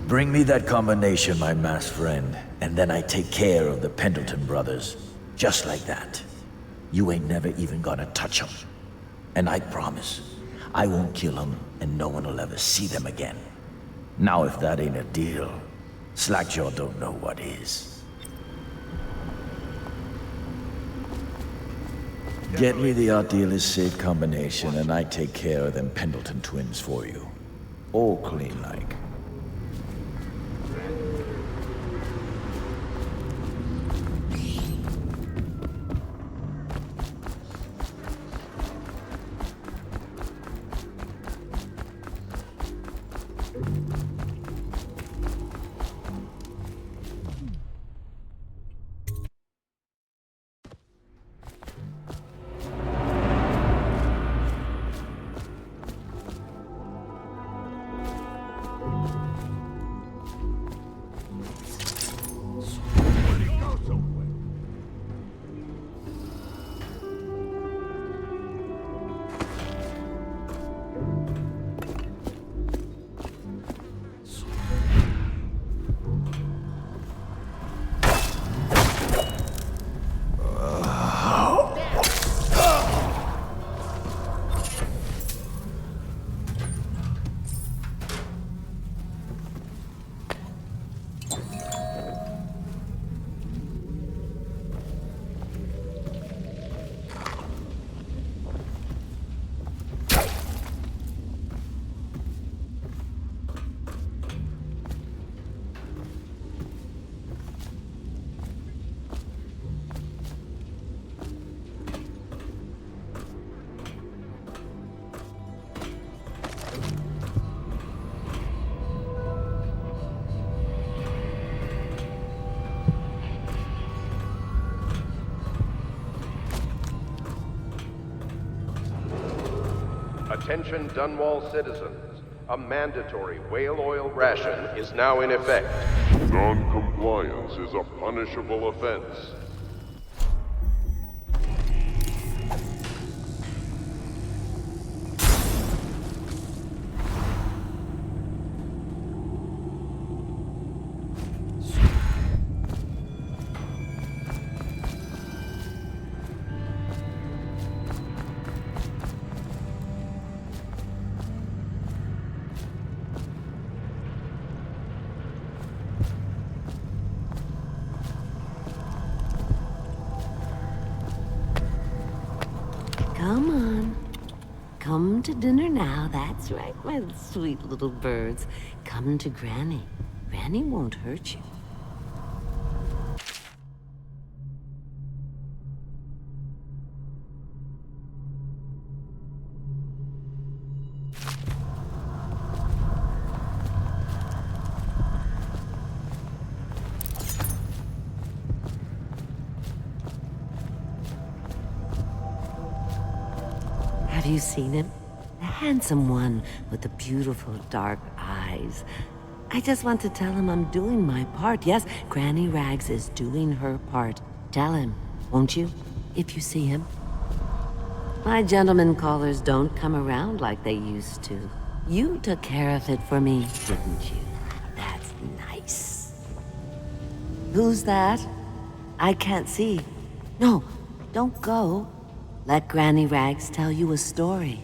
Speaker 16: Bring me that combination, my masked friend, and then I take care of the Pendleton brothers. Just like that. You ain't never even gonna touch them. And I promise, I won't kill them, and no one will ever see them again. Now if that ain't a deal, Slackjaw don't know what is. Get me the art dealer's safe combination, and I take care of them Pendleton twins for you. All clean like.
Speaker 7: Attention Dunwall citizens. A mandatory whale oil ration is now in effect.
Speaker 20: Non-compliance is a punishable offense.
Speaker 21: Come on. Come to dinner now. That's right, my sweet little birds. Come to Granny. Granny won't hurt you. Have you seen him? The handsome one with the beautiful dark eyes. I just want to tell him I'm doing my part. Yes, Granny Rags is doing her part. Tell him, won't you, if you see him? My gentlemen callers don't come around like they used to. You took care of it for me, didn't you? That's nice. Who's that? I can't see. No, don't go. Let Granny Rags tell you a story.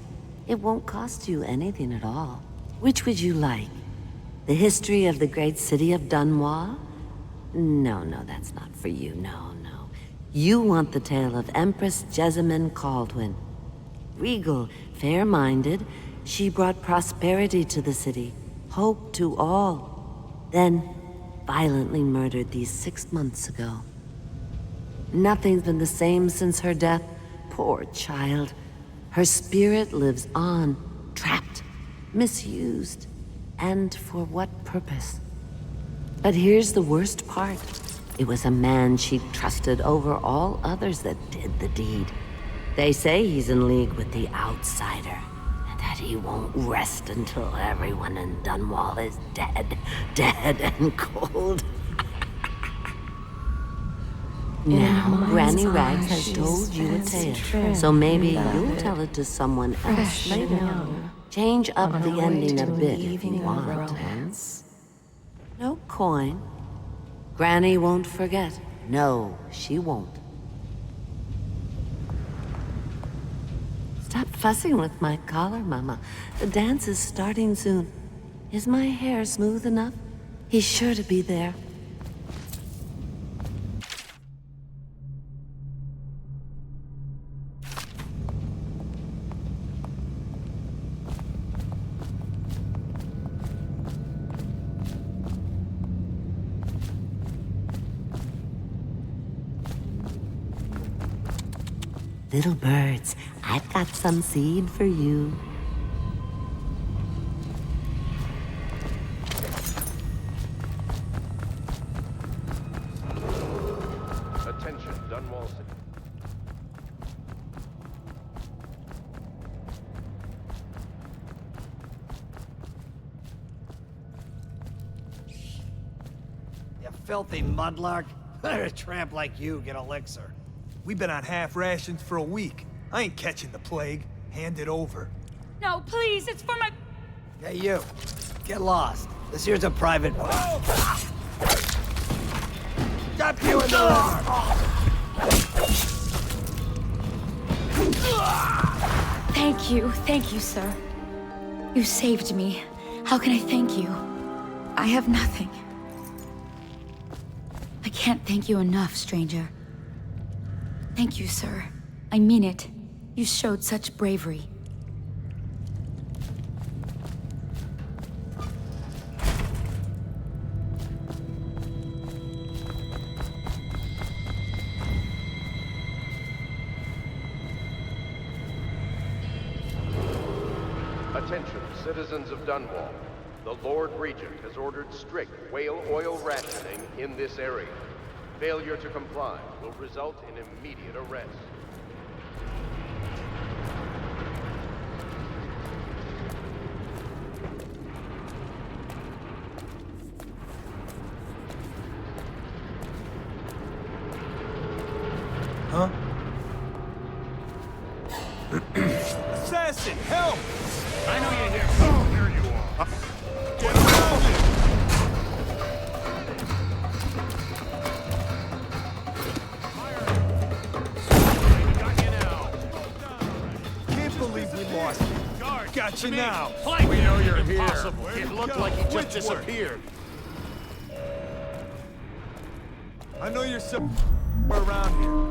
Speaker 21: It won't cost you anything at all. Which would you like? The history of the great city of Dunwall? No, that's not for you. No. You want the tale of Empress Jessamine Caldwin. Regal, fair-minded, She brought prosperity to the city, hope to all. Then, violently murdered these 6 months ago. Nothing's been the same since her death. Poor child. Her spirit lives on, trapped, misused. And for what purpose? But here's the worst part. It was a man she trusted over all others that did the deed. They say he's in league with the outsider, and that he won't rest until everyone in Dunwall is dead, dead and cold. Now, Granny Rags has told you a tale, so maybe you'll tell it to someone else later. Change up the ending a bit if you want. No coin. Granny won't forget. No, she won't. Stop fussing with my collar, Mama. The dance is starting soon. Is my hair smooth enough? He's sure to be there. Little birds, I've got some seed for you.
Speaker 7: Attention, Dunwall City.
Speaker 13: You filthy mudlark. Let a tramp like you get elixir. We've been on half rations for a week. I ain't catching the plague. Hand it over.
Speaker 2: No, please, it's for my...
Speaker 13: Hey, you. Get lost. This here's a private... Stop you in the
Speaker 2: Thank you, sir. You saved me. How can I thank you? I have nothing. I can't thank you enough, stranger. Thank you, sir. I mean it. You showed such bravery.
Speaker 7: Attention, citizens of Dunwall. The Lord Regent has ordered strict whale oil rationing in this area. Failure to comply will result in immediate arrest.
Speaker 13: Huh? Assassin, help! I know you're here. Oh, here you are. Get around it! Can't believe we lost you. Got you now.
Speaker 14: We know you're here. It looked like he just disappeared.
Speaker 13: I know you're somewhere around here.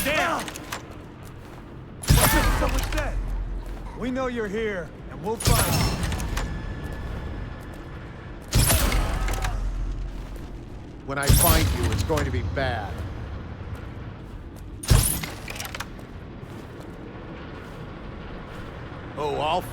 Speaker 13: Damn! Someone said. We know you're here, and we'll find you.
Speaker 17: When I find you, it's going to be bad.
Speaker 14: Oh, I'll...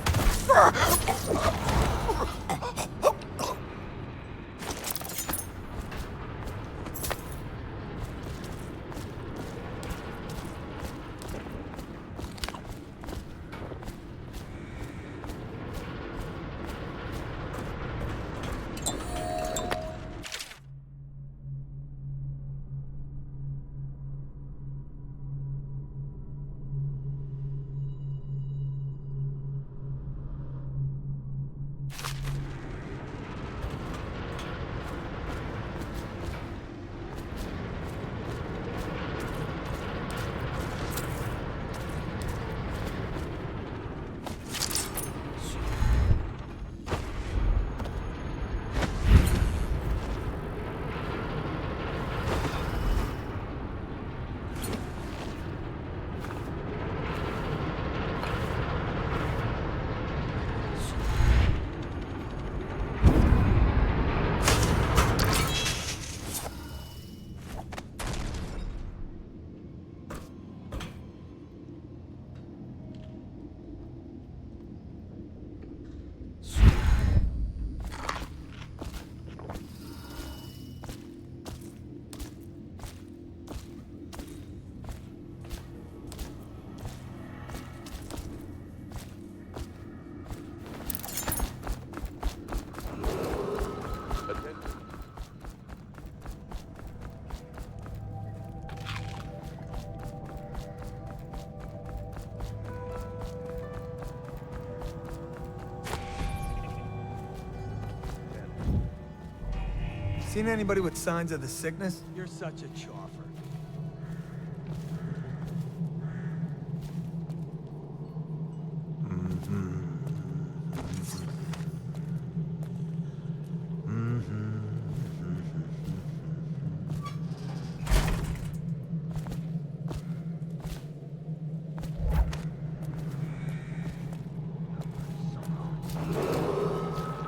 Speaker 13: Seen anybody with signs of the sickness? You're such a choffer.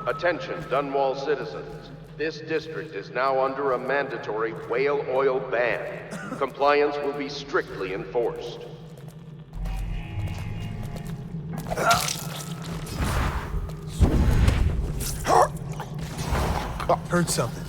Speaker 7: Attention, Dunwall citizens. This district is now under a mandatory whale oil ban. Compliance will be strictly enforced.
Speaker 13: Heard something.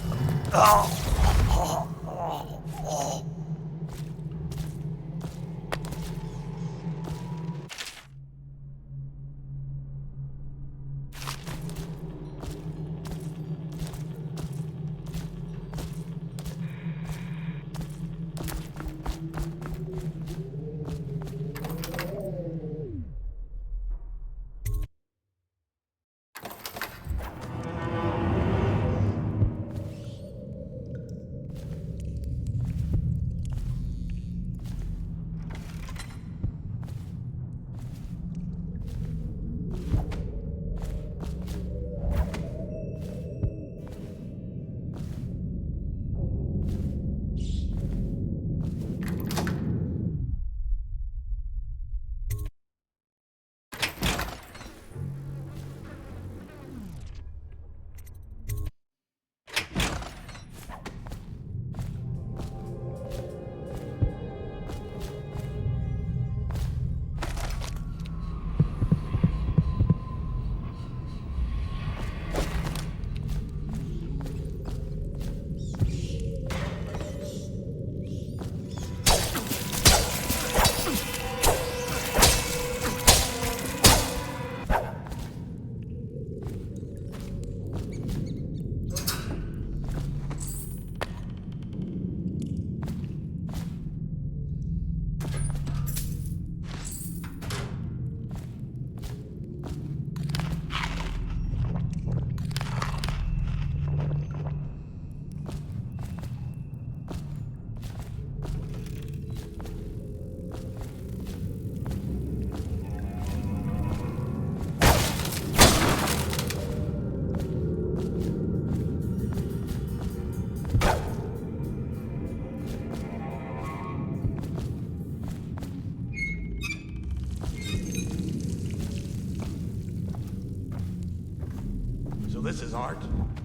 Speaker 14: This is art.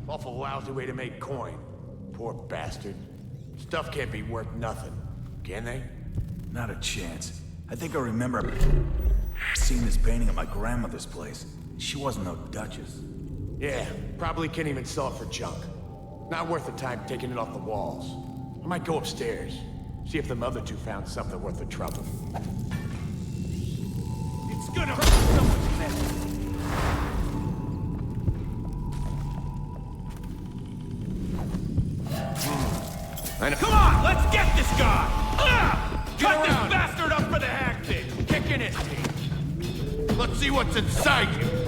Speaker 14: Awful lousy way to make coin. Poor bastard. Stuff can't be worth nothing, can they?
Speaker 19: Not a chance. I think I remember seeing this painting at my grandmother's place. She wasn't no duchess.
Speaker 14: Yeah, probably can't even sell it for junk. Not worth the time taking it off the walls. I might go upstairs, see if them other two found something worth the trouble. It's gonna hurt someone's neck. Come on, let's get this guy! Cut this bastard up for the hackney! Kicking it! Let's see what's inside you!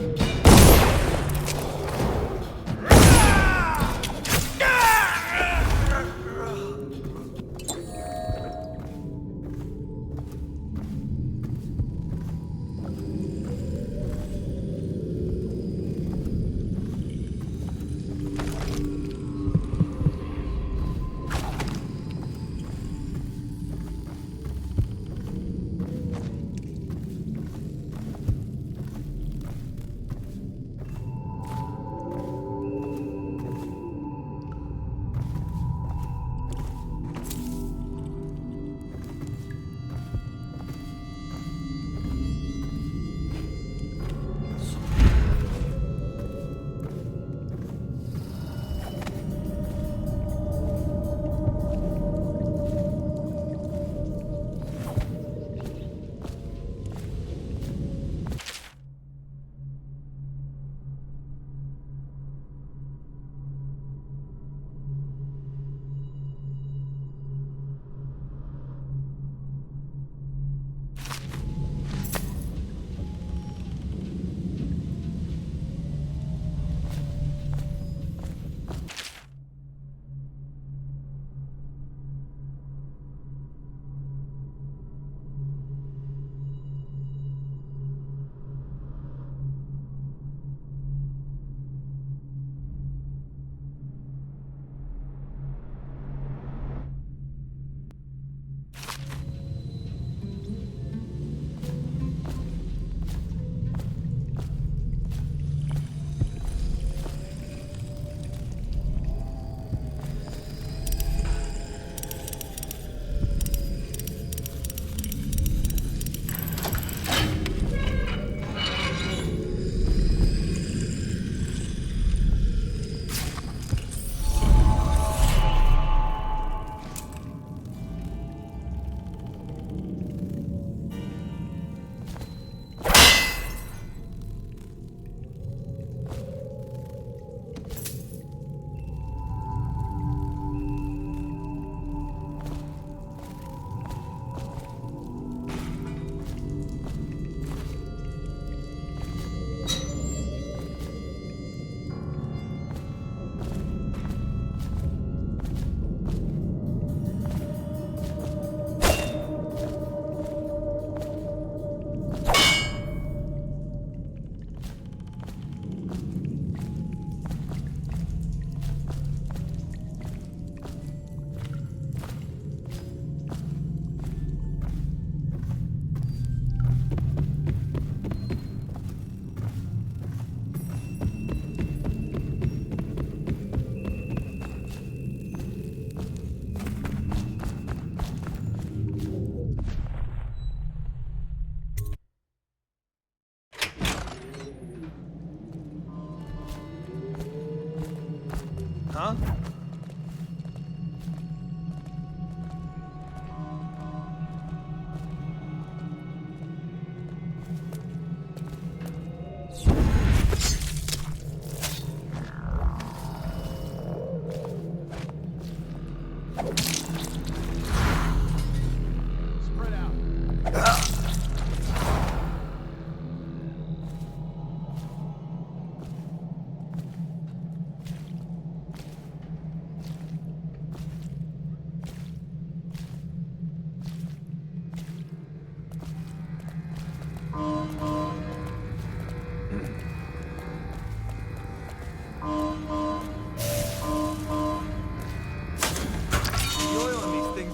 Speaker 13: huh?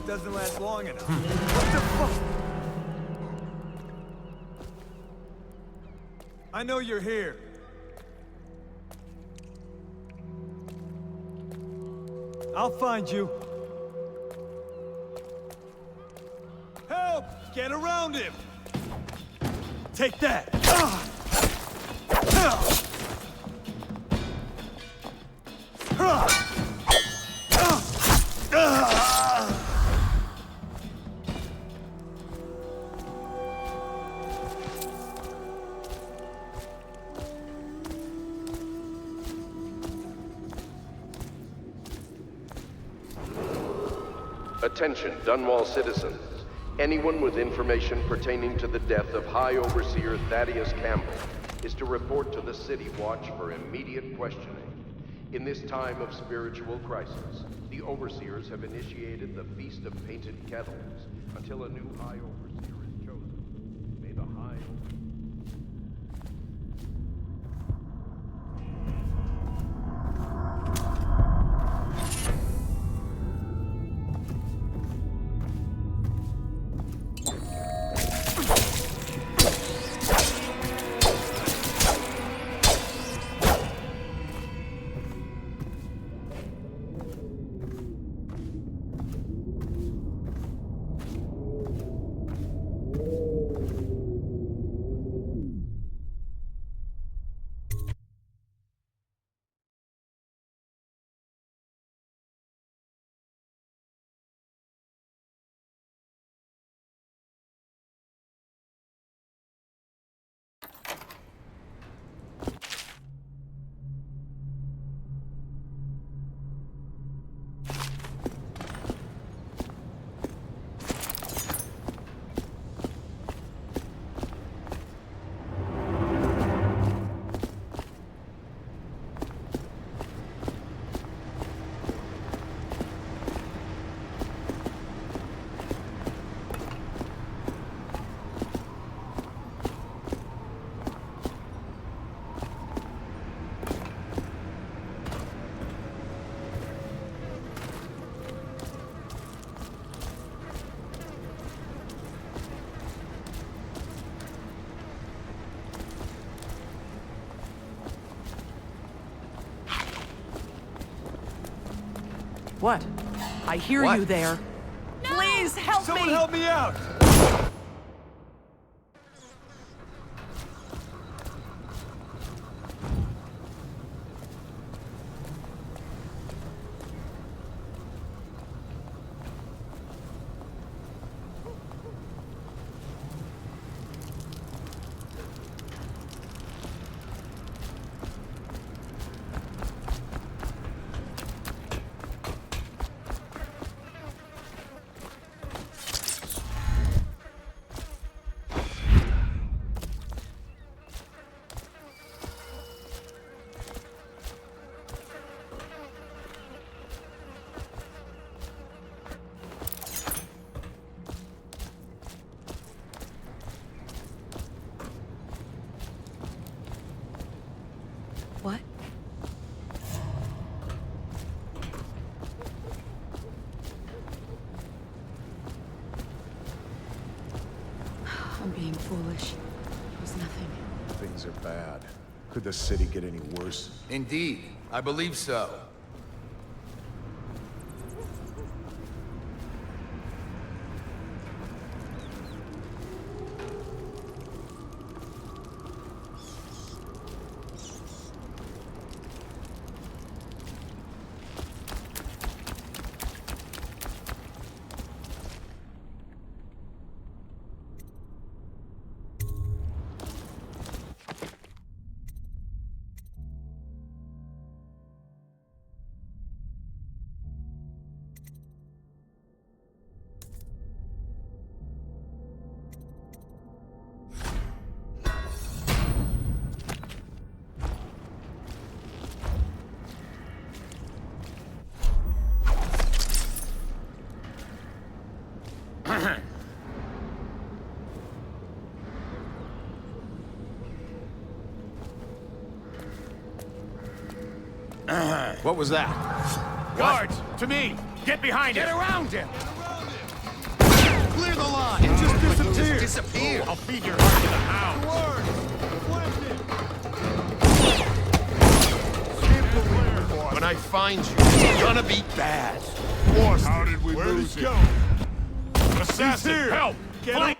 Speaker 13: Doesn't last long enough. What the fuck? I know you're here. I'll find you. Help! Get around him! Take that!
Speaker 7: Attention, Dunwall citizens. Anyone with information pertaining to the death of High Overseer Thaddeus Campbell is to report to the City Watch for immediate questioning. In this time of spiritual crisis, the Overseers have initiated the Feast of Painted Kettles until a new High Overseer is chosen. May the High
Speaker 9: What? I hear you there. Please help me!
Speaker 13: Someone help me out!
Speaker 1: What?
Speaker 2: I'm being foolish. It was nothing.
Speaker 18: Things are bad. Could the city get any worse?
Speaker 15: Indeed, I believe so.
Speaker 14: What was that?
Speaker 18: Guards, to me! Get behind him!
Speaker 15: Get around him!
Speaker 18: Clear the line!
Speaker 15: It just disappeared!
Speaker 18: Disappeared! I'll feed your heart to the hounds!
Speaker 14: When I find you, it's gonna be bad.
Speaker 18: How did we lose him? Assassin, help! Get him!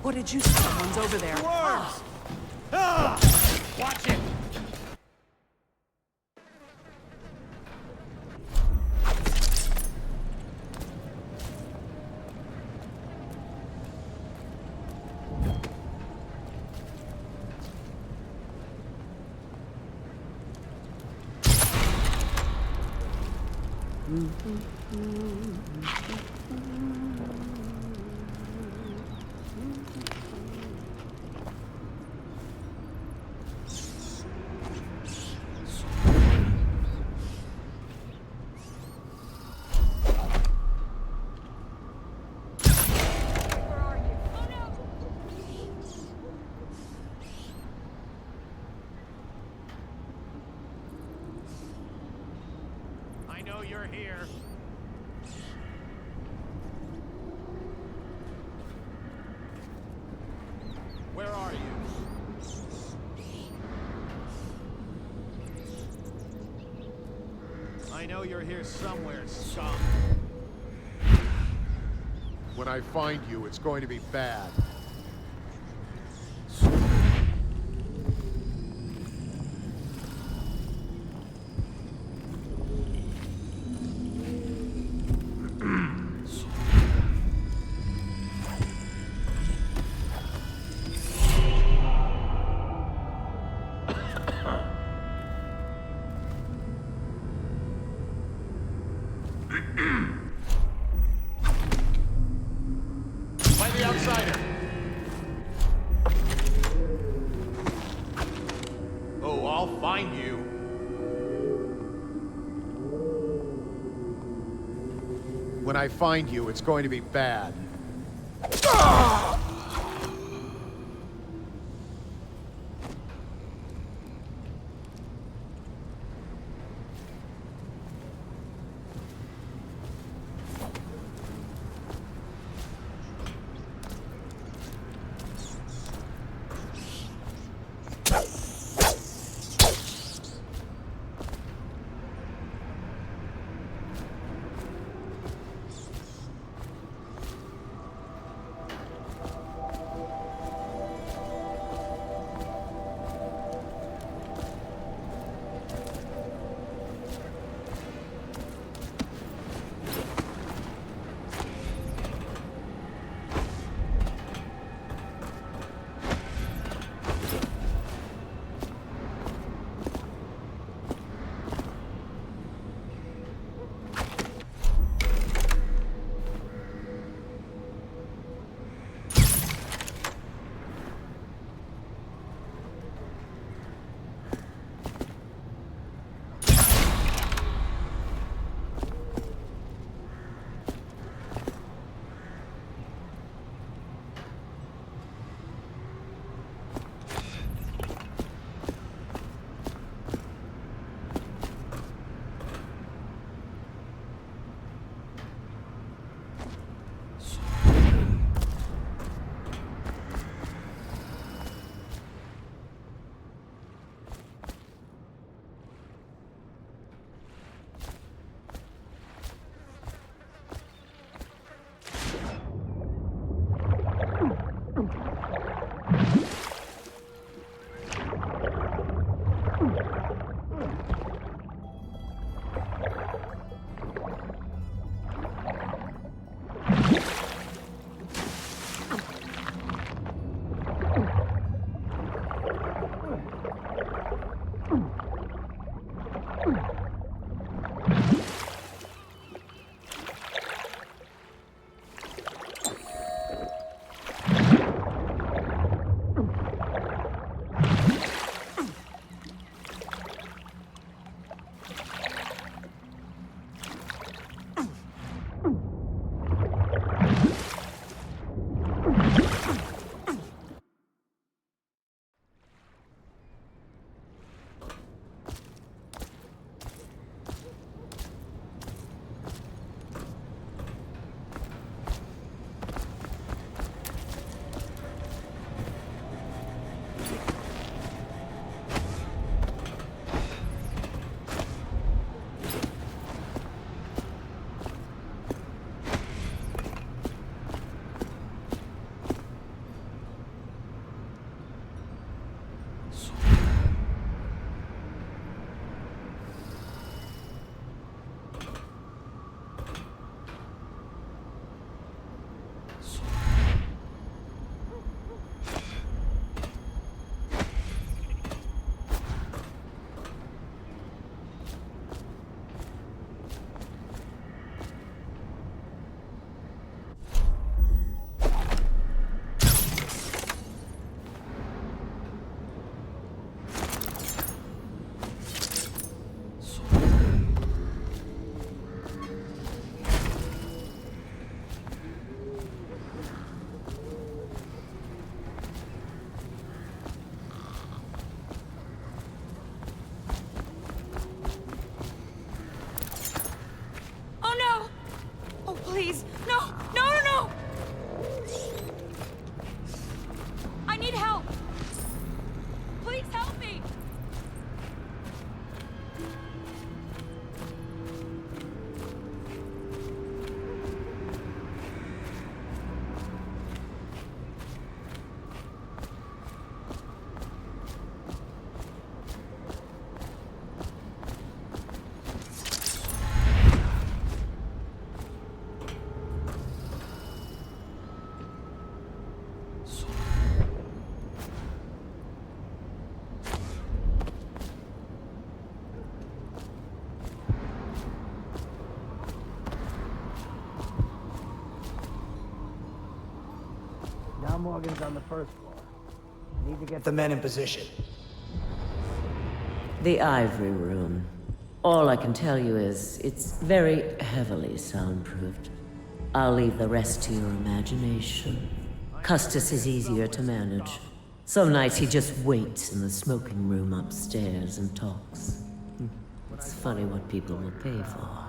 Speaker 9: What did you say? Someone's over there.
Speaker 18: Watch it! I know you're here. Where are you? I know you're here somewhere, scum.
Speaker 17: When I find you, it's going to be bad.
Speaker 18: Play the outsider. Oh, I'll find you.
Speaker 17: When I find you, it's going to be bad.
Speaker 2: Please, no, no, no, no! I need help! Please help me!
Speaker 12: Now Morgan's on the first floor. Need to get the men in position.
Speaker 21: The Ivory Room. All I can tell you is, it's very heavily soundproofed. I'll leave the rest to your imagination. Custis is easier to manage. Some nights he just waits in the smoking room upstairs and talks. It's funny what people will pay for.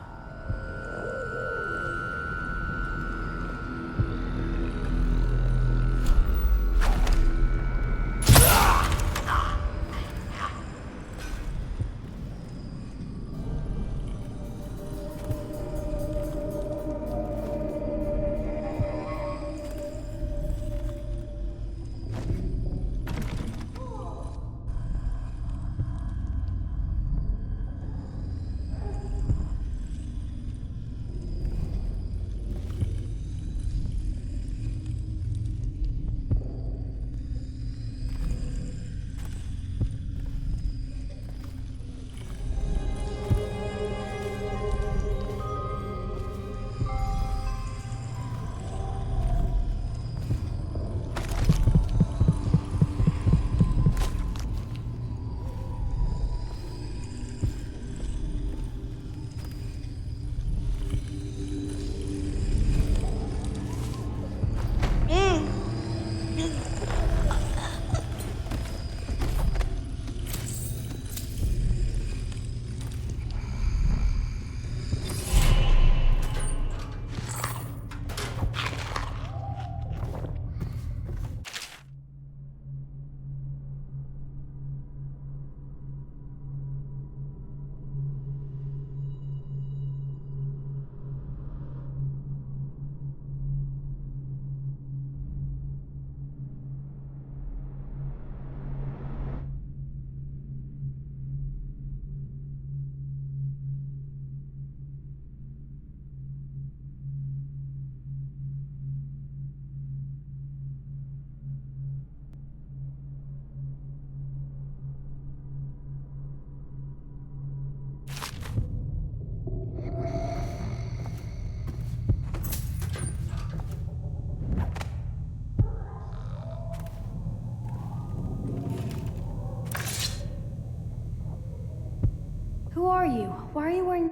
Speaker 2: Who are you? Why are you wearing...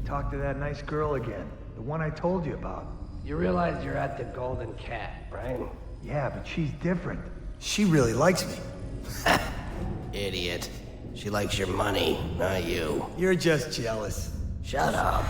Speaker 13: talk to that nice girl again. The one I told you about.
Speaker 3: You realize you're at the Golden Cat, right?
Speaker 13: Yeah, but she's different. She really likes me.
Speaker 3: Idiot. She likes your money, not you.
Speaker 13: You're just jealous.
Speaker 3: Shut up.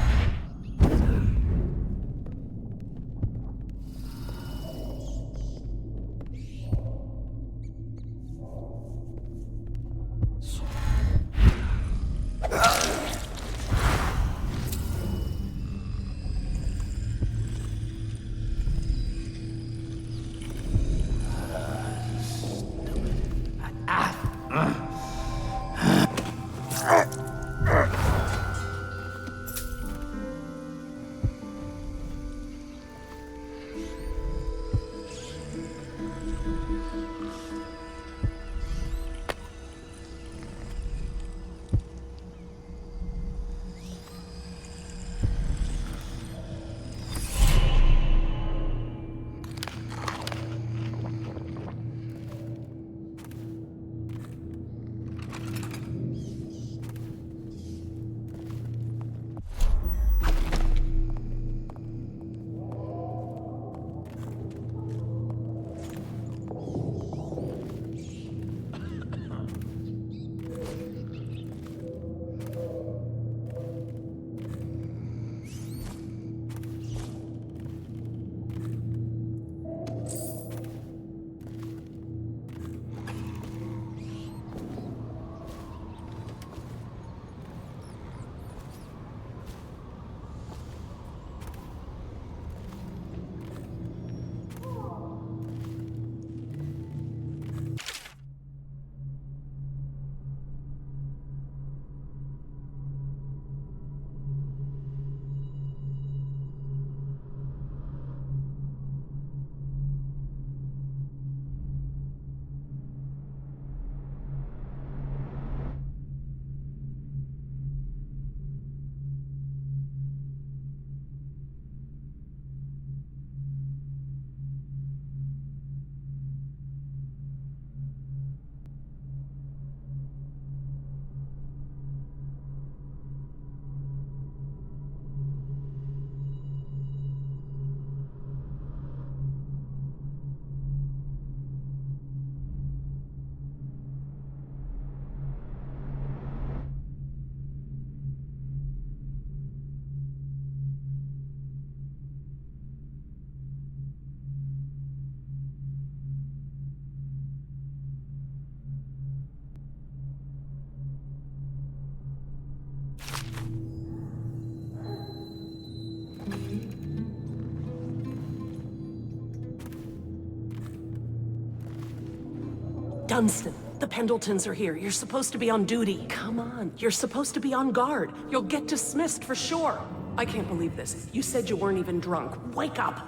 Speaker 9: Dunstan, the Pendletons are here. You're supposed to be on duty. Come on, you're supposed to be on guard. You'll get dismissed for sure. I can't believe this. You said you weren't even drunk. Wake up!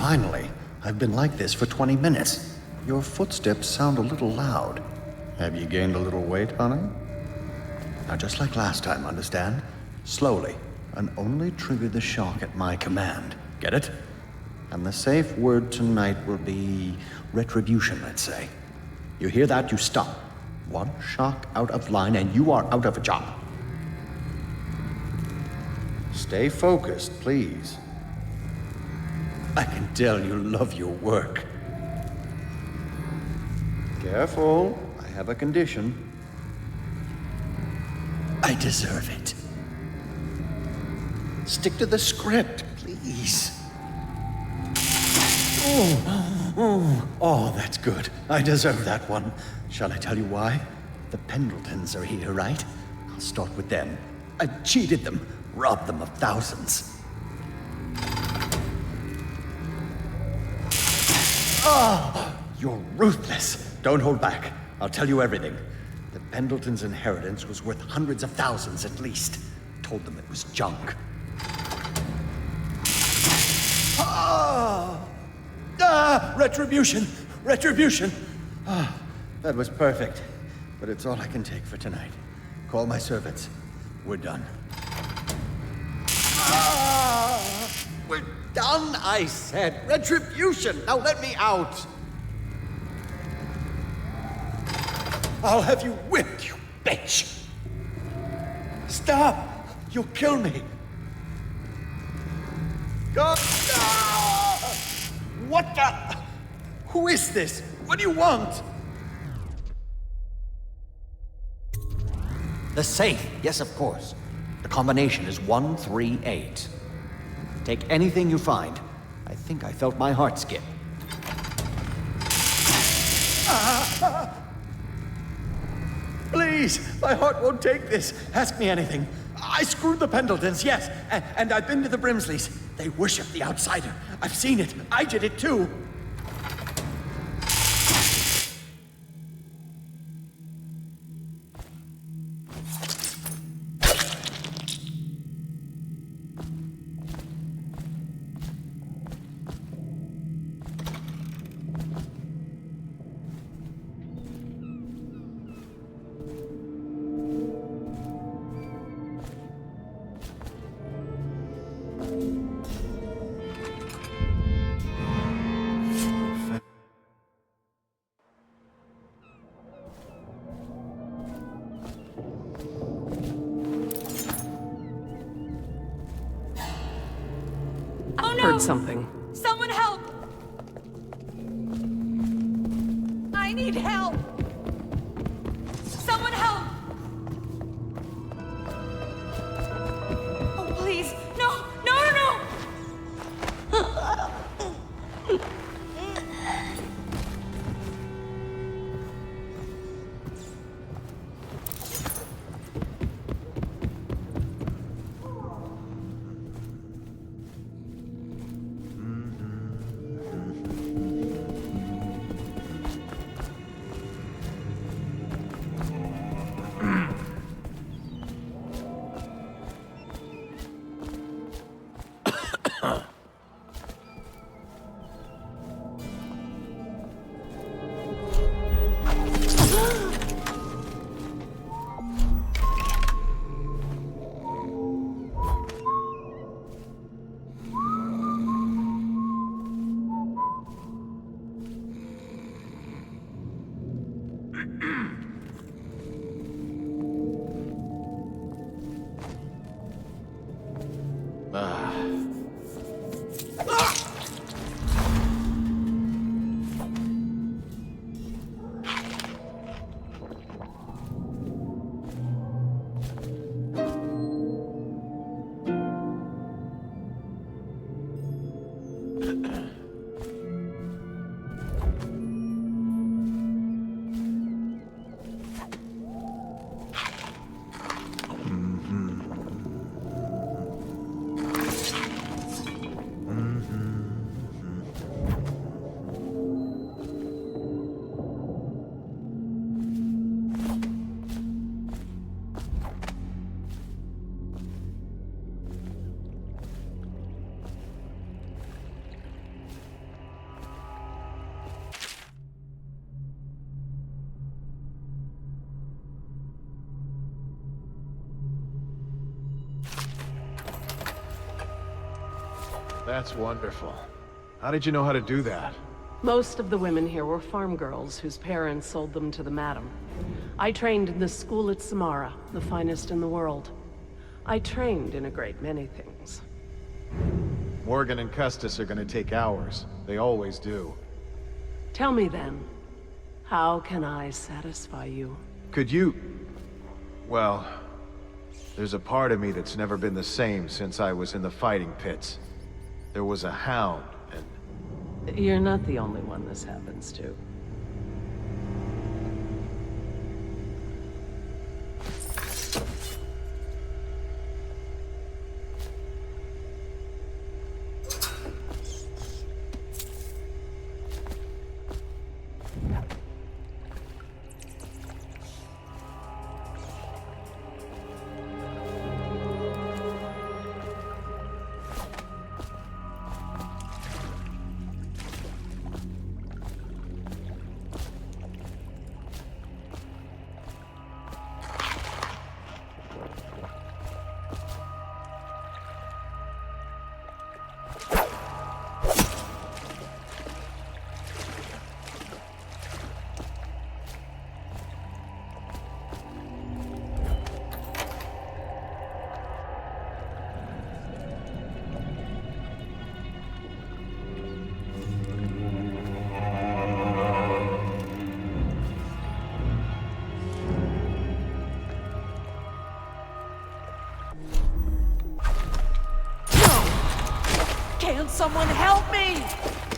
Speaker 22: Finally. I've been like this for 20 minutes. Your footsteps sound a little loud. Have you gained a little weight, honey? Now, just like last time, understand? Slowly, and only trigger the shock at my command. Get it? And the safe word tonight will be retribution, let's say. You hear that? You stop. One shock out of line, and you are out of a job. Stay focused, please. I can tell you love your work. Careful, I have a condition. I deserve it. Stick to the script, please. Oh, that's good. I deserve that one. Shall I tell you why? The Pendletons are here, right? I'll start with them. I cheated them, robbed them of thousands. Oh, you're ruthless. Don't hold back. I'll tell you everything. The Pendletons' inheritance was worth hundreds of thousands at least. Told them it was junk. Retribution! Retribution! That was perfect. But it's all I can take for tonight. Call my servants. We're done. We're done, I said. Retribution! Now let me out! I'll have you whipped, you bitch! Stop! You'll kill me! Go! What the? Who is this? What do you want?
Speaker 5: The safe. Yes, of course. The combination is 138. Take anything you find. I think I felt my heart skip.
Speaker 22: Please, my heart won't take this. Ask me anything. I screwed the Pendletons, yes. And I've been to the Brimsleys. They worship the outsider. I've seen it. I did it too.
Speaker 9: Heard something.
Speaker 1: Someone help! I need help! Someone help! Oh, please. No, no, no, no!
Speaker 17: That's wonderful. How did you know how to do that?
Speaker 9: Most of the women here were farm girls whose parents sold them to the madam. I trained in the school at Samara, the finest in the world. I trained in a great many things.
Speaker 6: Morgan and Custis are gonna take hours. They always do.
Speaker 9: Tell me then, how can I satisfy you?
Speaker 6: Could you... Well... There's a part of me that's never been the same since I was in the fighting pits. There was a hound, and...
Speaker 9: You're not the only one this happens to.
Speaker 11: Can someone help me?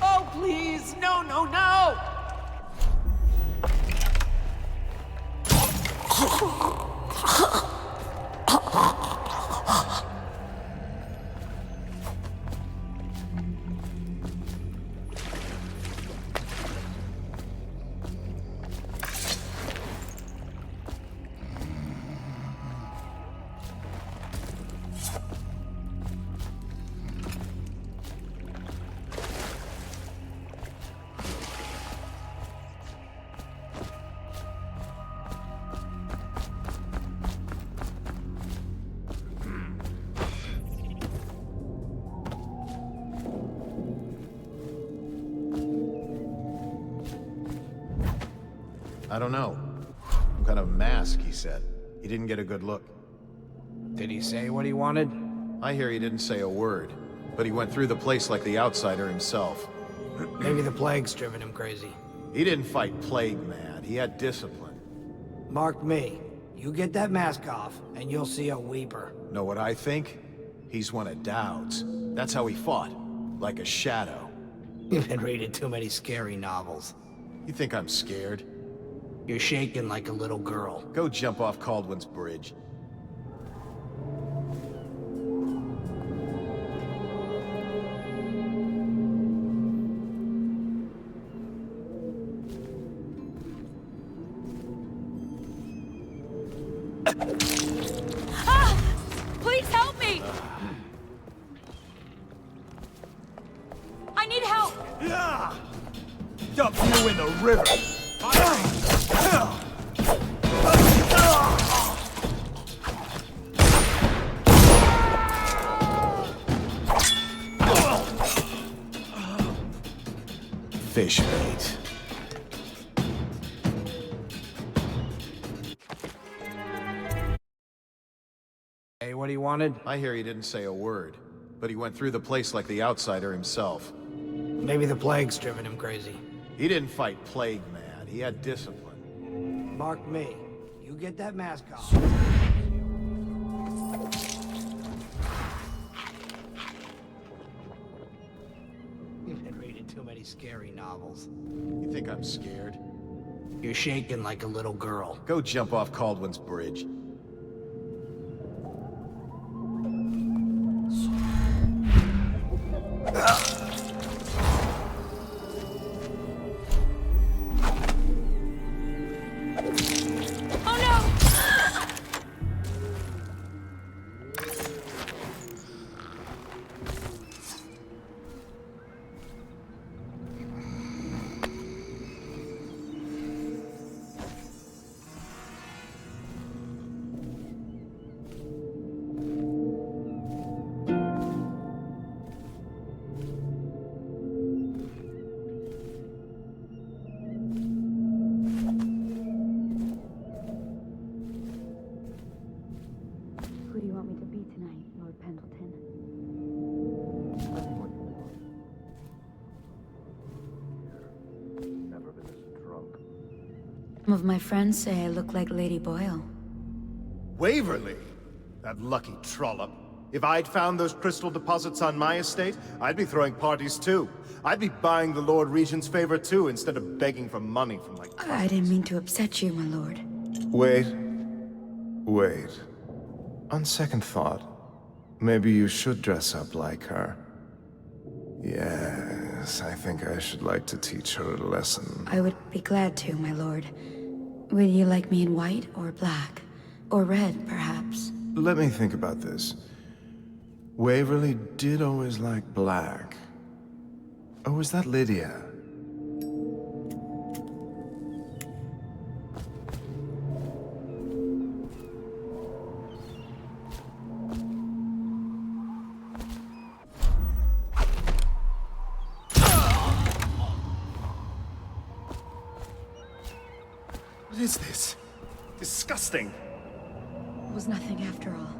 Speaker 11: Oh, please, no, no, no!
Speaker 6: I don't know. Some kind of mask, he said. He didn't get a good look.
Speaker 12: Did he say what he wanted?
Speaker 6: I hear he didn't say a word, but he went through the place like the outsider himself.
Speaker 12: Maybe the plague's driven him crazy.
Speaker 6: He didn't fight plague mad. He had discipline.
Speaker 12: Mark me. You get that mask off, and you'll see a weeper.
Speaker 6: Know what I think? He's one of Dowd's. That's how he fought. Like a shadow.
Speaker 12: You've been reading too many scary novels.
Speaker 6: You think I'm scared?
Speaker 12: You're shaking like a little girl.
Speaker 6: Go jump off Caldwin's bridge.
Speaker 11: Ah! Please help me! I need help!
Speaker 13: Yeah! Dump you in the river!
Speaker 6: Fish bait.
Speaker 12: Hey, what he wanted?
Speaker 6: I hear he didn't say a word, but he went through the place like the outsider himself.
Speaker 12: Maybe the plague's driven him crazy.
Speaker 6: He didn't fight plague mad. He had discipline.
Speaker 12: Mark me. You get that mask off. You've been reading too many scary novels.
Speaker 6: You think I'm scared?
Speaker 12: You're shaking like a little girl.
Speaker 6: Go jump off Caldwin's bridge.
Speaker 2: Some of my friends say I look like Lady Boyle.
Speaker 6: Waverly? That lucky trollop. If I'd found those crystal deposits on my estate, I'd be throwing parties too. I'd be buying the Lord Regent's favor too, instead of begging for money from my cousins.
Speaker 2: I didn't mean to upset you, my lord.
Speaker 6: Wait. On second thought, maybe you should dress up like her. Yes, I think I should like to teach her a lesson.
Speaker 2: I would be glad to, my lord. Would you like me in white or black? Or red, perhaps?
Speaker 6: Let me think about this. Waverly did always like black. Oh, was that Lydia? What is this? Disgusting.
Speaker 2: It was nothing after all.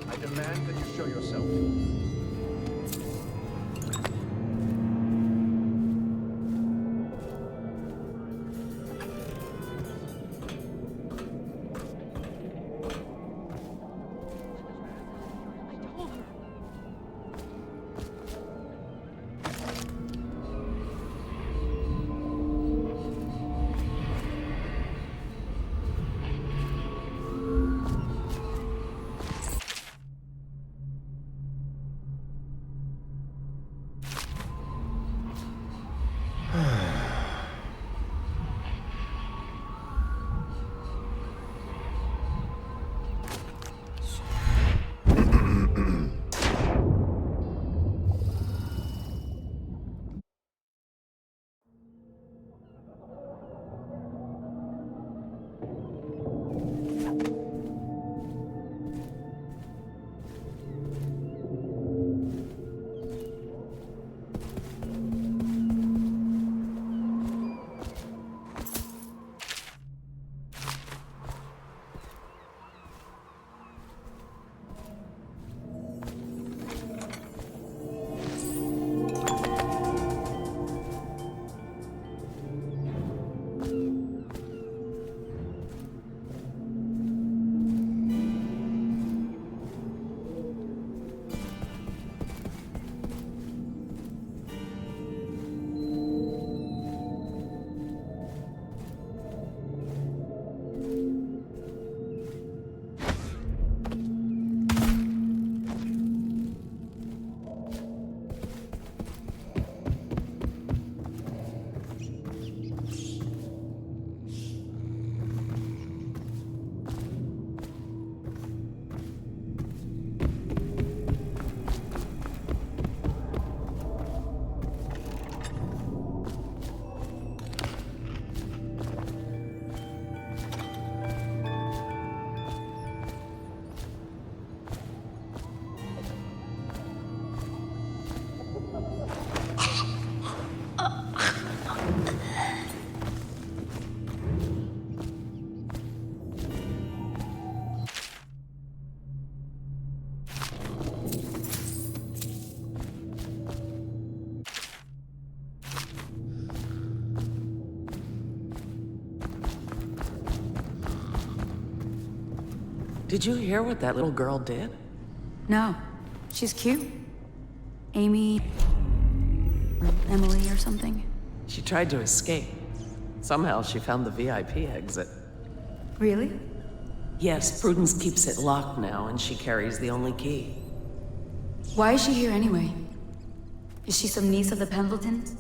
Speaker 6: I demand that you show yourself.
Speaker 9: Did you hear what that little girl did?
Speaker 2: No. She's cute. Amy... or Emily or something.
Speaker 9: She tried to escape. Somehow she found the VIP exit.
Speaker 2: Really?
Speaker 9: Yes, Prudence keeps it locked now, and she carries the only key.
Speaker 2: Why is she here anyway? Is she some niece of the Pendletons?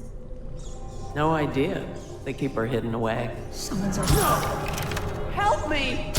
Speaker 9: No idea. They keep her hidden away.
Speaker 2: Someone's over.
Speaker 11: Help me!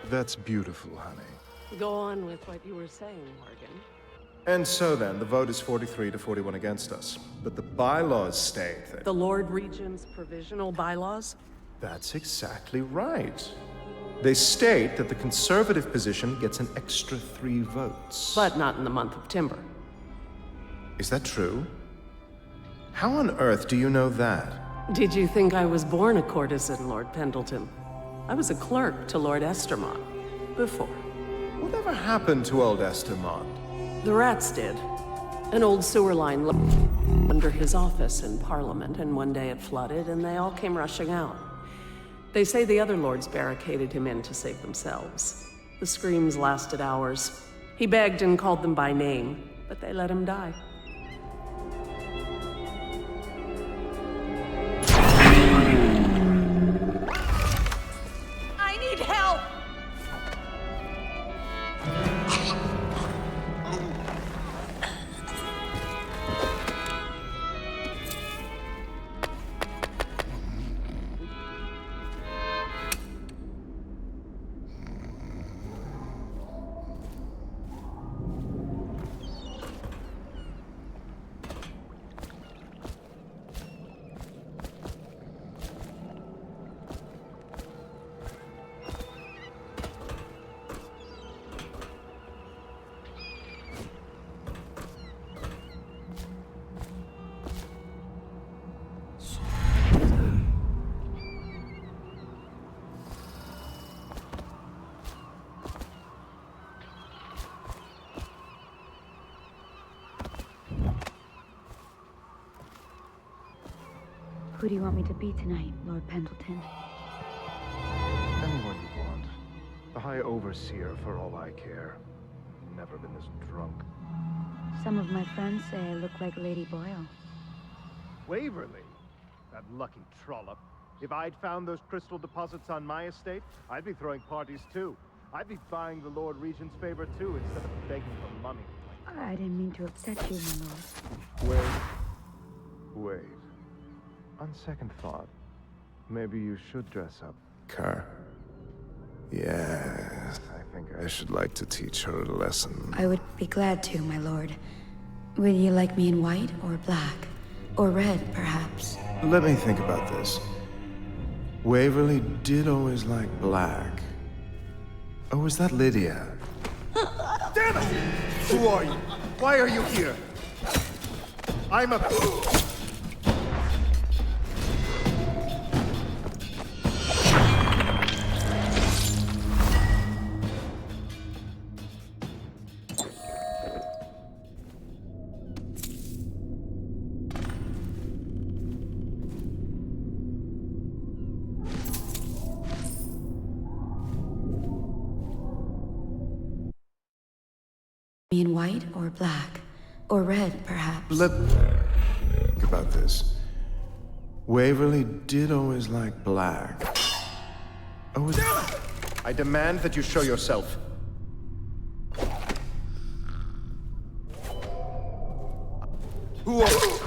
Speaker 6: That's beautiful, honey.
Speaker 9: Go on with what you were saying, Morgan.
Speaker 6: And so then, the vote is 43 to 41 against us. But the bylaws state that...
Speaker 9: The Lord Regent's provisional bylaws?
Speaker 6: That's exactly right. They state that the conservative position gets an extra 3 votes.
Speaker 9: But not in the month of timber.
Speaker 6: Is that true? How on earth do you know that?
Speaker 9: Did you think I was born a courtesan, Lord Pendleton? I was a clerk to Lord Estermont. Before.
Speaker 6: Whatever happened to old Estermont?
Speaker 9: The rats did. An old sewer line under his office in Parliament, and one day it flooded, and they all came rushing out. They say the other lords barricaded him in to save themselves. The screams lasted hours. He begged and called them by name, but they let him die.
Speaker 11: I need help!
Speaker 2: Who do you want me to be tonight, Lord Pendleton?
Speaker 6: Anyone you want. The High Overseer, for all I care. Never been this drunk.
Speaker 2: Some of my friends say I look like Lady Boyle.
Speaker 6: Waverly? That lucky trollop. If I'd found those crystal deposits on my estate, I'd be throwing parties too. I'd be buying the Lord Regent's favor too, instead of begging for money.
Speaker 2: I didn't mean to upset you, my lord.
Speaker 6: Wait. On second thought, maybe you should dress up. Car. Yes, I think I should like to teach her a lesson.
Speaker 2: I would be glad to, my lord. Would you like me in white or black? Or red, perhaps?
Speaker 6: Let me think about this. Waverly did always like black. Oh, is that Lydia?
Speaker 13: Damn it! Who are you? Why are you here? I'm a...
Speaker 2: In white or black? Or red, perhaps?
Speaker 6: Let me think about this. Waverly did always like black. Oh, I demand that you show yourself. Who are you?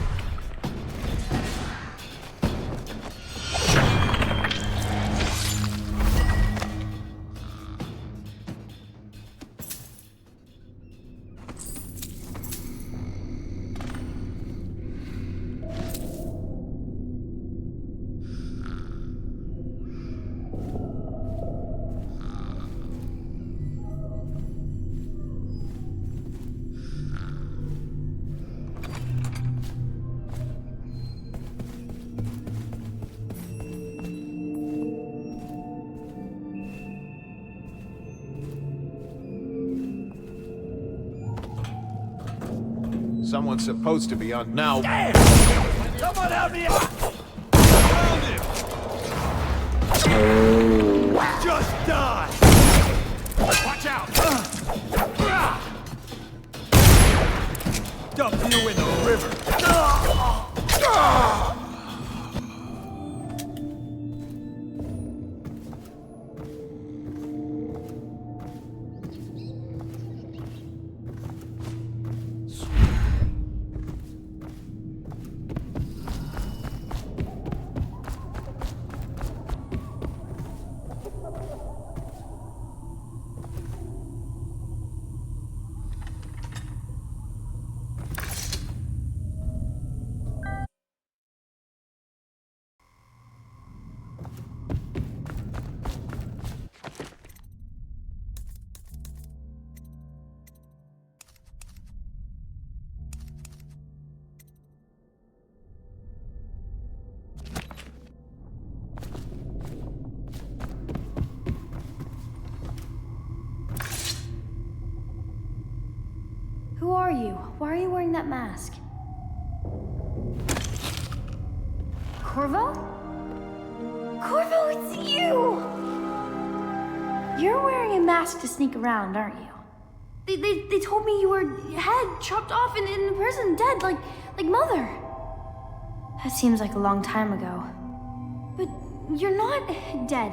Speaker 14: Someone's supposed to be on now.
Speaker 13: Damn! Someone help me out! Found him! Just die! Watch out! Dump you in the river!
Speaker 4: Who are you? Why are you wearing that mask? Corvo? Corvo, it's you! You're wearing a mask to sneak around, aren't you? They told me you were head chopped off in the prison, dead, like Mother. That seems like a long time ago. But you're not dead.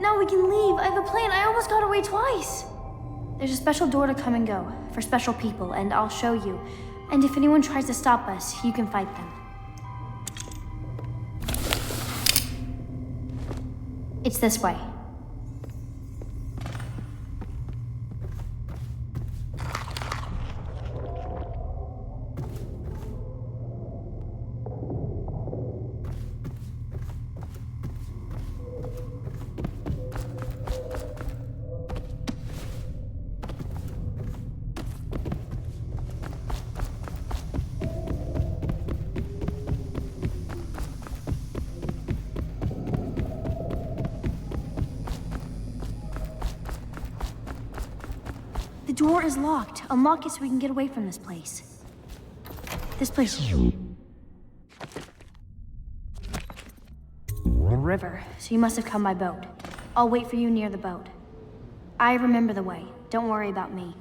Speaker 4: Now we can leave. I have a plan. I almost got away twice. There's a special door to come and go for special people, and I'll show you. And if anyone tries to stop us, you can fight them. It's this way. The door is locked. Unlock it so we can get away from this place. This place is a river, so you must have come by boat. I'll wait for you near the boat. I remember the way. Don't worry about me.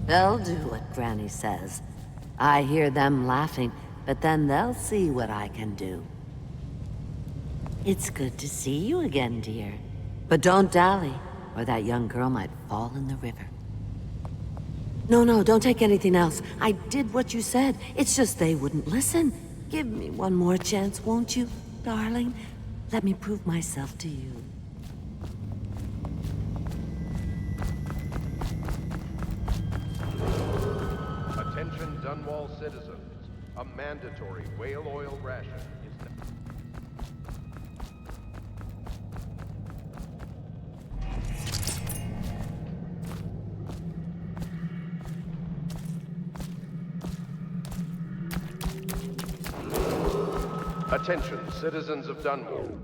Speaker 21: They'll do what Granny says. I hear them laughing, but then they'll see what I can do. It's good to see you again, dear. But don't dally, or that young girl might fall in the river. No, don't take anything else. I did what you said. It's just they wouldn't listen. Give me one more chance, won't you, darling? Let me prove myself to you.
Speaker 7: Attention Dunwall citizens. A mandatory whale oil ration is Attention, citizens of Dunwall.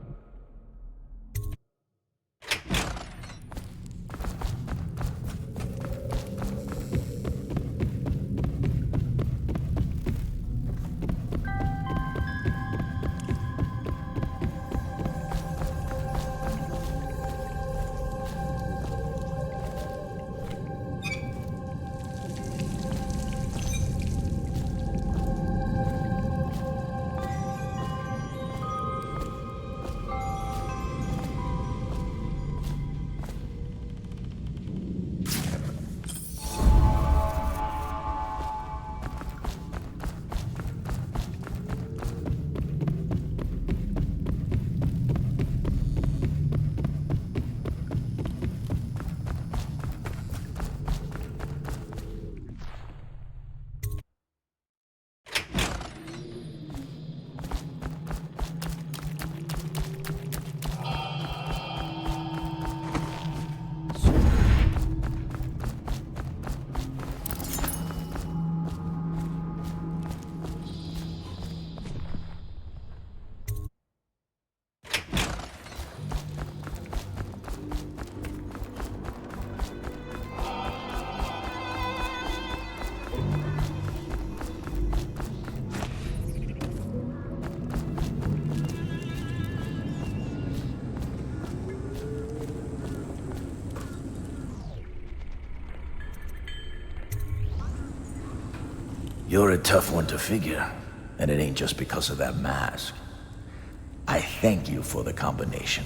Speaker 16: You're a tough one to figure, and it ain't just because of that mask. I thank you for the combination,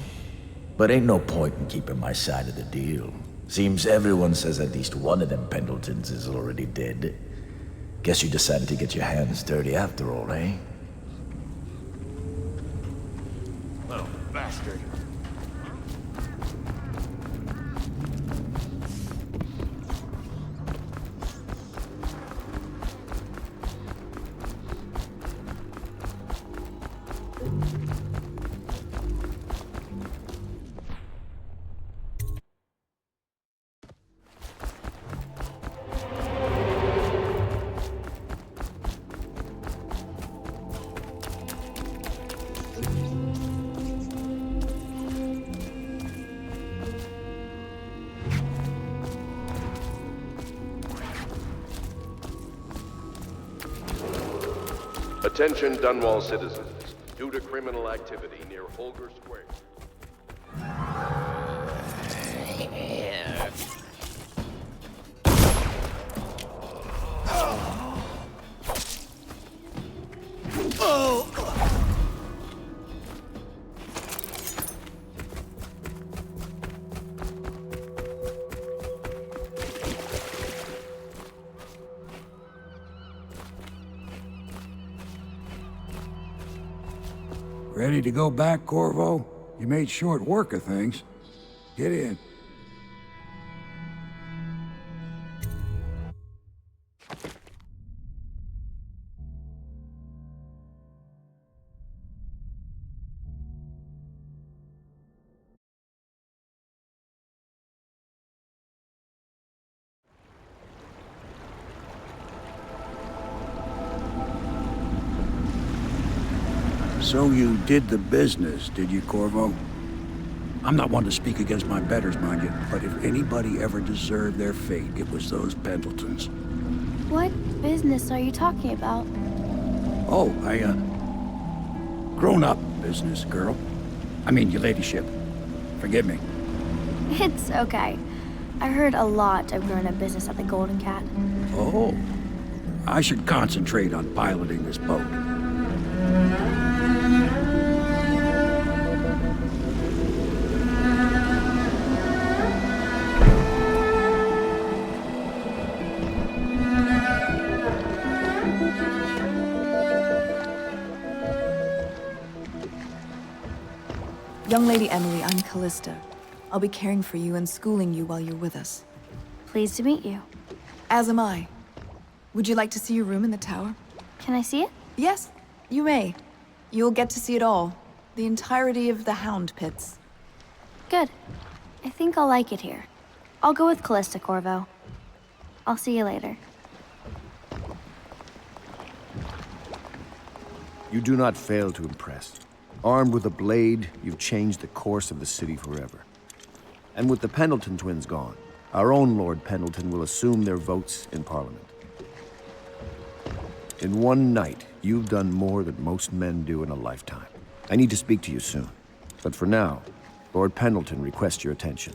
Speaker 16: but ain't no point in keeping my side of the deal. Seems everyone says at least one of them Pendletons is already dead. Guess you decided to get your hands dirty after all, eh?
Speaker 14: Little bastard.
Speaker 7: Attention Dunwall citizens. Due to criminal activity near Holger Square.
Speaker 8: Ready to go back, Corvo? You made short work of things. Get in. So you did the business, did you, Corvo? I'm not one to speak against my betters, mind you, but if anybody ever deserved their fate, it was those Pendletons.
Speaker 4: What business are you talking about?
Speaker 8: Oh, grown-up business, girl. I mean, your ladyship. Forgive me.
Speaker 4: It's okay. I heard a lot of grown-up business at the Golden Cat.
Speaker 8: Oh. I should concentrate on piloting this boat.
Speaker 1: Young Lady Emily, I'm Callista. I'll be caring for you and schooling you while you're with us.
Speaker 4: Pleased to meet you.
Speaker 1: As am I. Would you like to see your room in the tower?
Speaker 4: Can I see it?
Speaker 1: Yes, you may. You'll get to see it all. The entirety of the Hound Pits.
Speaker 4: Good. I think I'll like it here. I'll go with Callista, Corvo. I'll see you later.
Speaker 14: You do not fail to impress. Armed with a blade, you've changed the course of the city forever. And with the Pendleton twins gone, our own Lord Pendleton will assume their votes in Parliament. In one night, you've done more than most men do in a lifetime. I need to speak to you soon. But for now, Lord Pendleton requests your attention.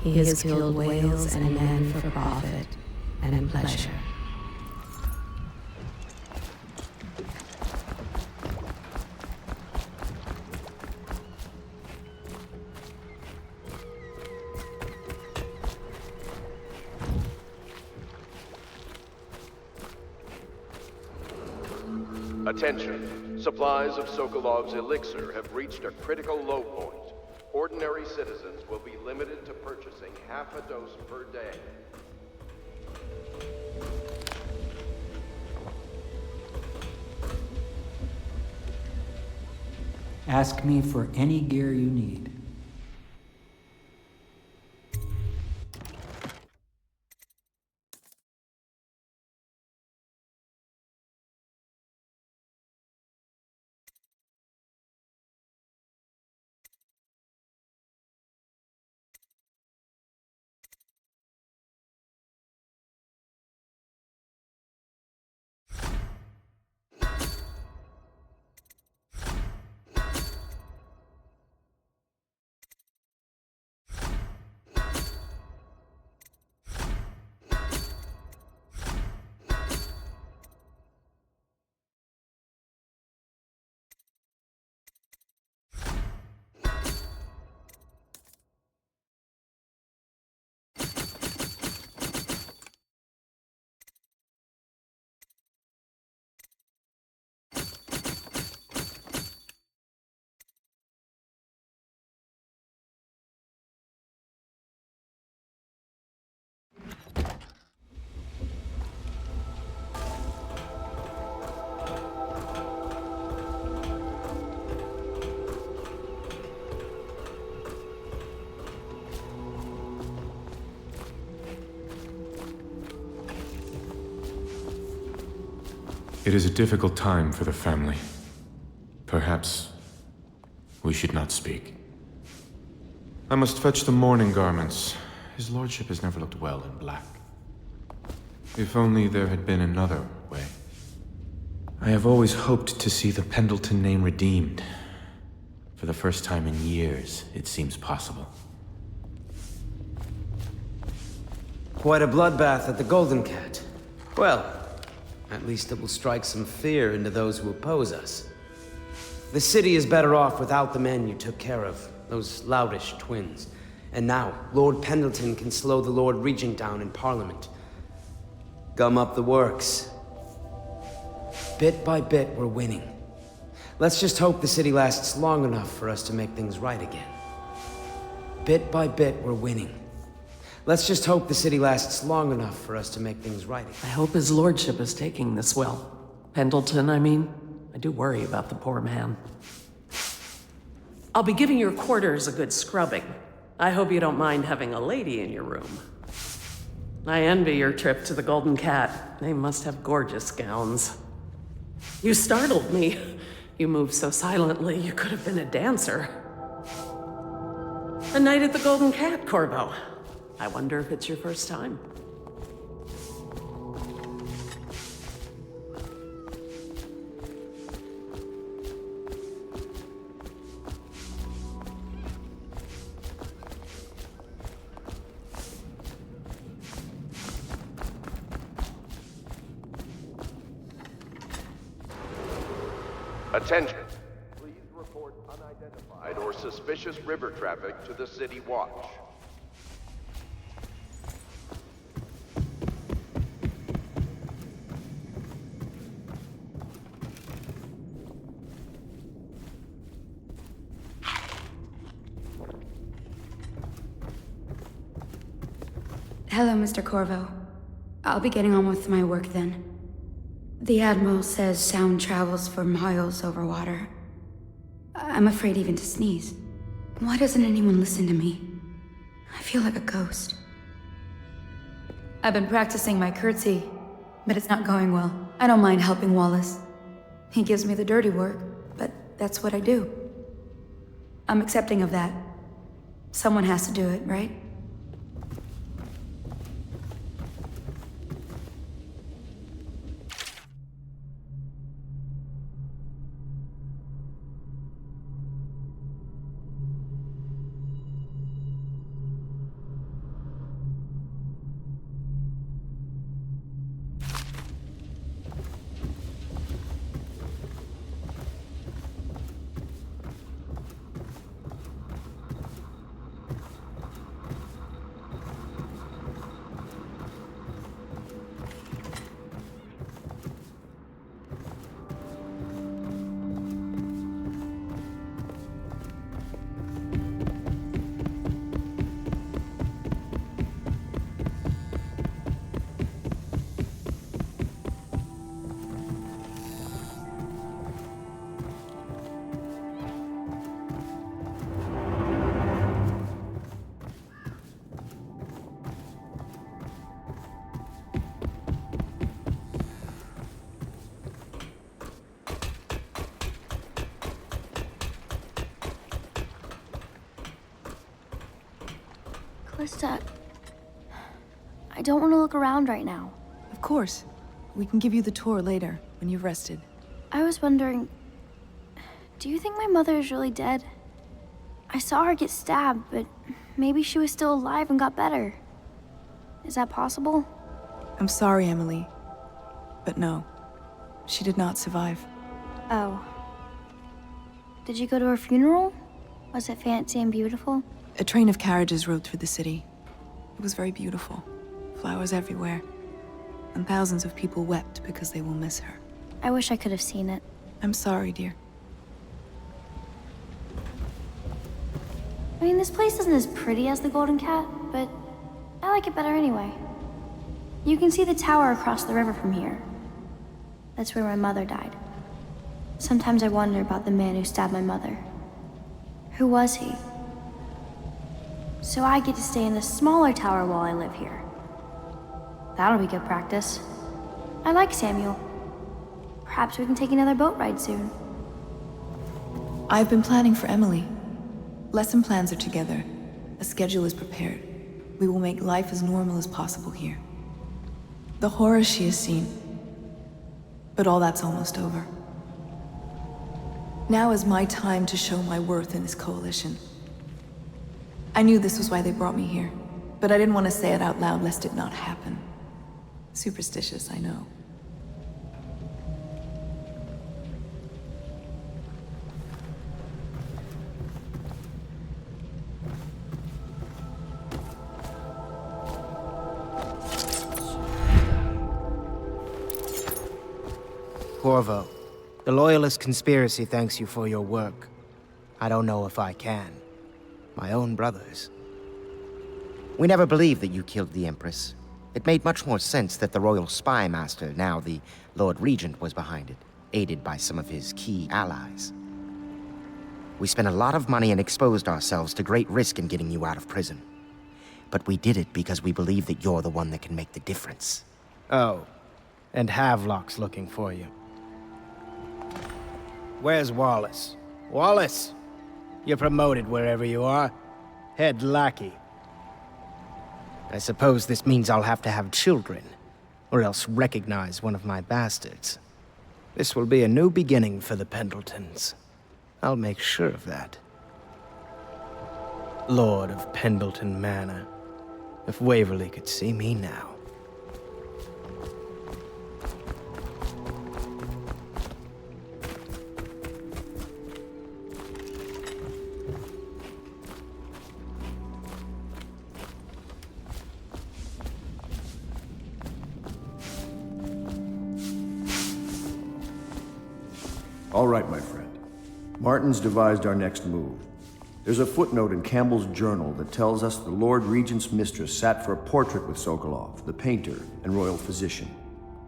Speaker 21: He has killed whales and men for profit and pleasure.
Speaker 7: Attention. Supplies of Sokolov's elixir have reached a critical low point. Ordinary citizens will be limited to purchasing half a dose per day.
Speaker 10: Ask me for any gear you need.
Speaker 23: It is a difficult time for the family.
Speaker 19: Perhaps we should not speak. I must fetch the mourning garments. His lordship has never looked well in black. If only there had been another way. I have always hoped to see the Pendleton name redeemed. For the first time in years, it seems possible.
Speaker 12: Quite a bloodbath at the Golden Cat. Well, at least it will strike some fear into those who oppose us. The city is better off without the men you took care of, those loutish twins. And now, Lord Pendleton can slow the Lord Regent down in Parliament. Gum up the works. Bit by bit, we're winning. Let's just hope the city lasts long enough for us to make things right again. Bit by bit, we're winning. Let's just hope the city lasts long enough for us to make things right again.
Speaker 9: I hope his lordship is taking this well. Pendleton, I mean. I do worry about the poor man. I'll be giving your quarters a good scrubbing. I hope you don't mind having a lady in your room. I envy your trip to the Golden Cat. They must have gorgeous gowns. You startled me. You moved so silently, you could have been a dancer. A night at the Golden Cat, Corvo. I wonder if it's your first time.
Speaker 7: Attention. Please report unidentified or suspicious river traffic to the City Watch.
Speaker 2: Hello, Mr. Corvo. I'll be getting on with my work then. The Admiral says sound travels for miles over water. I'm afraid even to sneeze. Why doesn't anyone listen to me? I feel like a ghost. I've been practicing my curtsy, but it's not going well. I don't mind helping Wallace. He gives me the dirty work, but that's what I do. I'm accepting of that. Someone has to do it, right?
Speaker 4: Krista, I don't want to look around right now.
Speaker 1: Of course. We can give you the tour later, when you've rested.
Speaker 4: I was wondering, do you think my mother is really dead? I saw her get stabbed, but maybe she was still alive and got better. Is that possible?
Speaker 1: I'm sorry, Emily. But no, she did not survive.
Speaker 4: Oh. Did you go to her funeral? Was it fancy and beautiful?
Speaker 1: A train of carriages rode through the city. It was very beautiful. Flowers everywhere. And thousands of people wept because they will miss her.
Speaker 4: I wish I could have seen it.
Speaker 1: I'm sorry, dear.
Speaker 4: I mean, this place isn't as pretty as the Golden Cat, but I like it better anyway. You can see the tower across the river from here. That's where my mother died. Sometimes I wonder about the man who stabbed my mother. Who was he? So I get to stay in the smaller tower while I live here. That'll be good practice. I like Samuel. Perhaps we can take another boat ride soon.
Speaker 1: I've been planning for Emily. Lesson plans are together. A schedule is prepared. We will make life as normal as possible here. The horror she has seen. But all that's almost over. Now is my time to show my worth in this coalition. I knew this was why they brought me here, but I didn't want to say it out loud lest it not happen. Superstitious, I know.
Speaker 15: Corvo, the Loyalist conspiracy thanks you for your work. I don't know if I can. My own brothers.
Speaker 20: We never believed that you killed the Empress. It made much more sense that the Royal Spy Master, now the Lord Regent, was behind it, aided by some of his key allies. We spent a lot of money and exposed ourselves to great risk in getting you out of prison. But we did it because we believe that you're the one that can make the difference.
Speaker 15: Oh, and Havelock's looking for you. Where's Wallace? Wallace! You're promoted wherever you are. Head lackey. I suppose this means I'll have to have children, or else recognize one of my bastards. This will be a new beginning for the Pendletons. I'll make sure of that. Lord of Pendleton Manor. If Waverly could see me now.
Speaker 17: All right, my friend. Martin's devised our next move. There's a footnote in Campbell's journal that tells us the Lord Regent's mistress sat for a portrait with Sokolov, the painter and royal physician.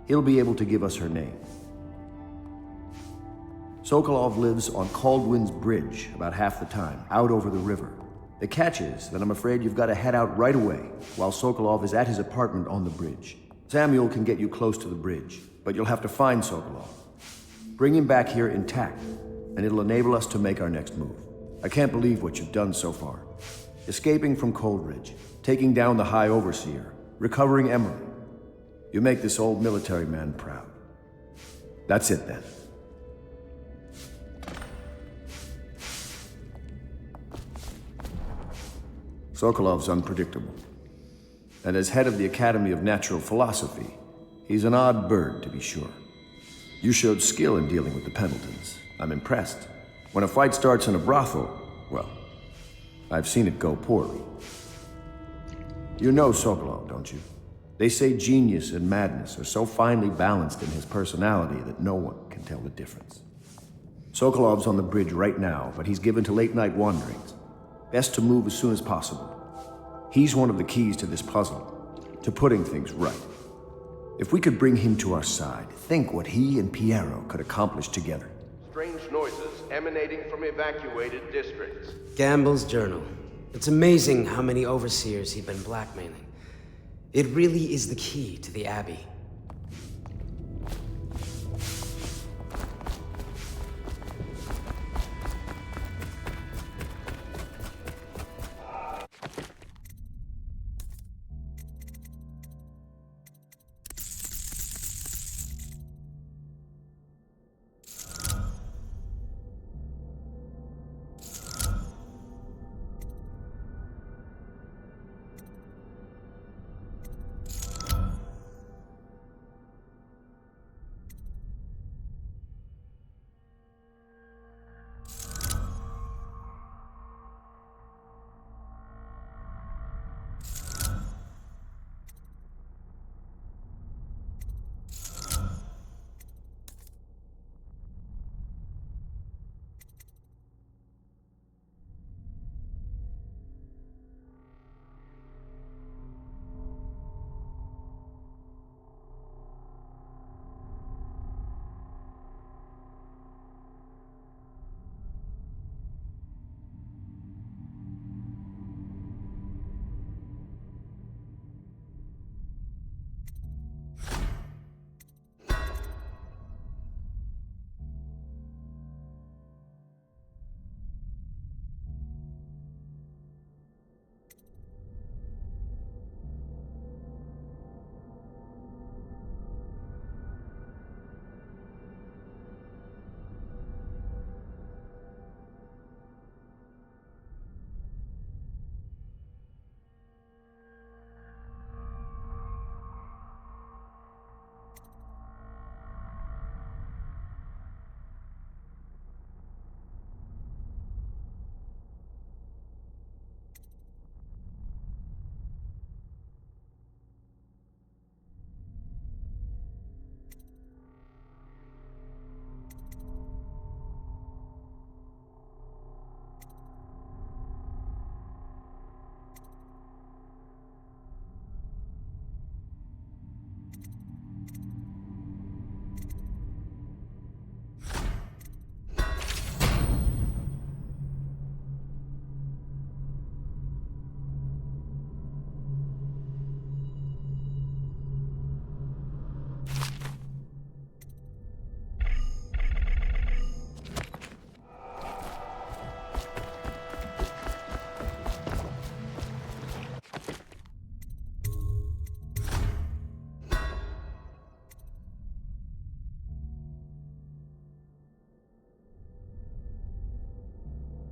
Speaker 17: He'll be able to give us her name. Sokolov lives on Caldwin's Bridge about half the time, out over the river. The catch is that I'm afraid you've got to head out right away while Sokolov is at his apartment on the bridge. Samuel can get you close to the bridge, but you'll have to find Sokolov. Bring him back here intact, and it'll enable us to make our next move. I can't believe what you've done so far. Escaping from Coldridge, taking down the High Overseer, recovering Emily. You make this old military man proud. That's it then. Sokolov's unpredictable. And as head of the Academy of Natural Philosophy, he's an odd bird, to be sure. You showed skill in dealing with the Pendletons. I'm impressed. When a fight starts in a brothel, well, I've seen it go poorly. You know Sokolov, don't you? They say genius and madness are so finely balanced in his personality that no one can tell the difference. Sokolov's on the bridge right now, but he's given to late-night wanderings. Best to move as soon as possible. He's one of the keys to this puzzle, to putting things right. If we could bring him to our side, think what he and Piero could accomplish together.
Speaker 7: Strange noises emanating from evacuated districts.
Speaker 12: Gamble's journal. It's amazing how many overseers he'd been blackmailing. It really is the key to the Abbey.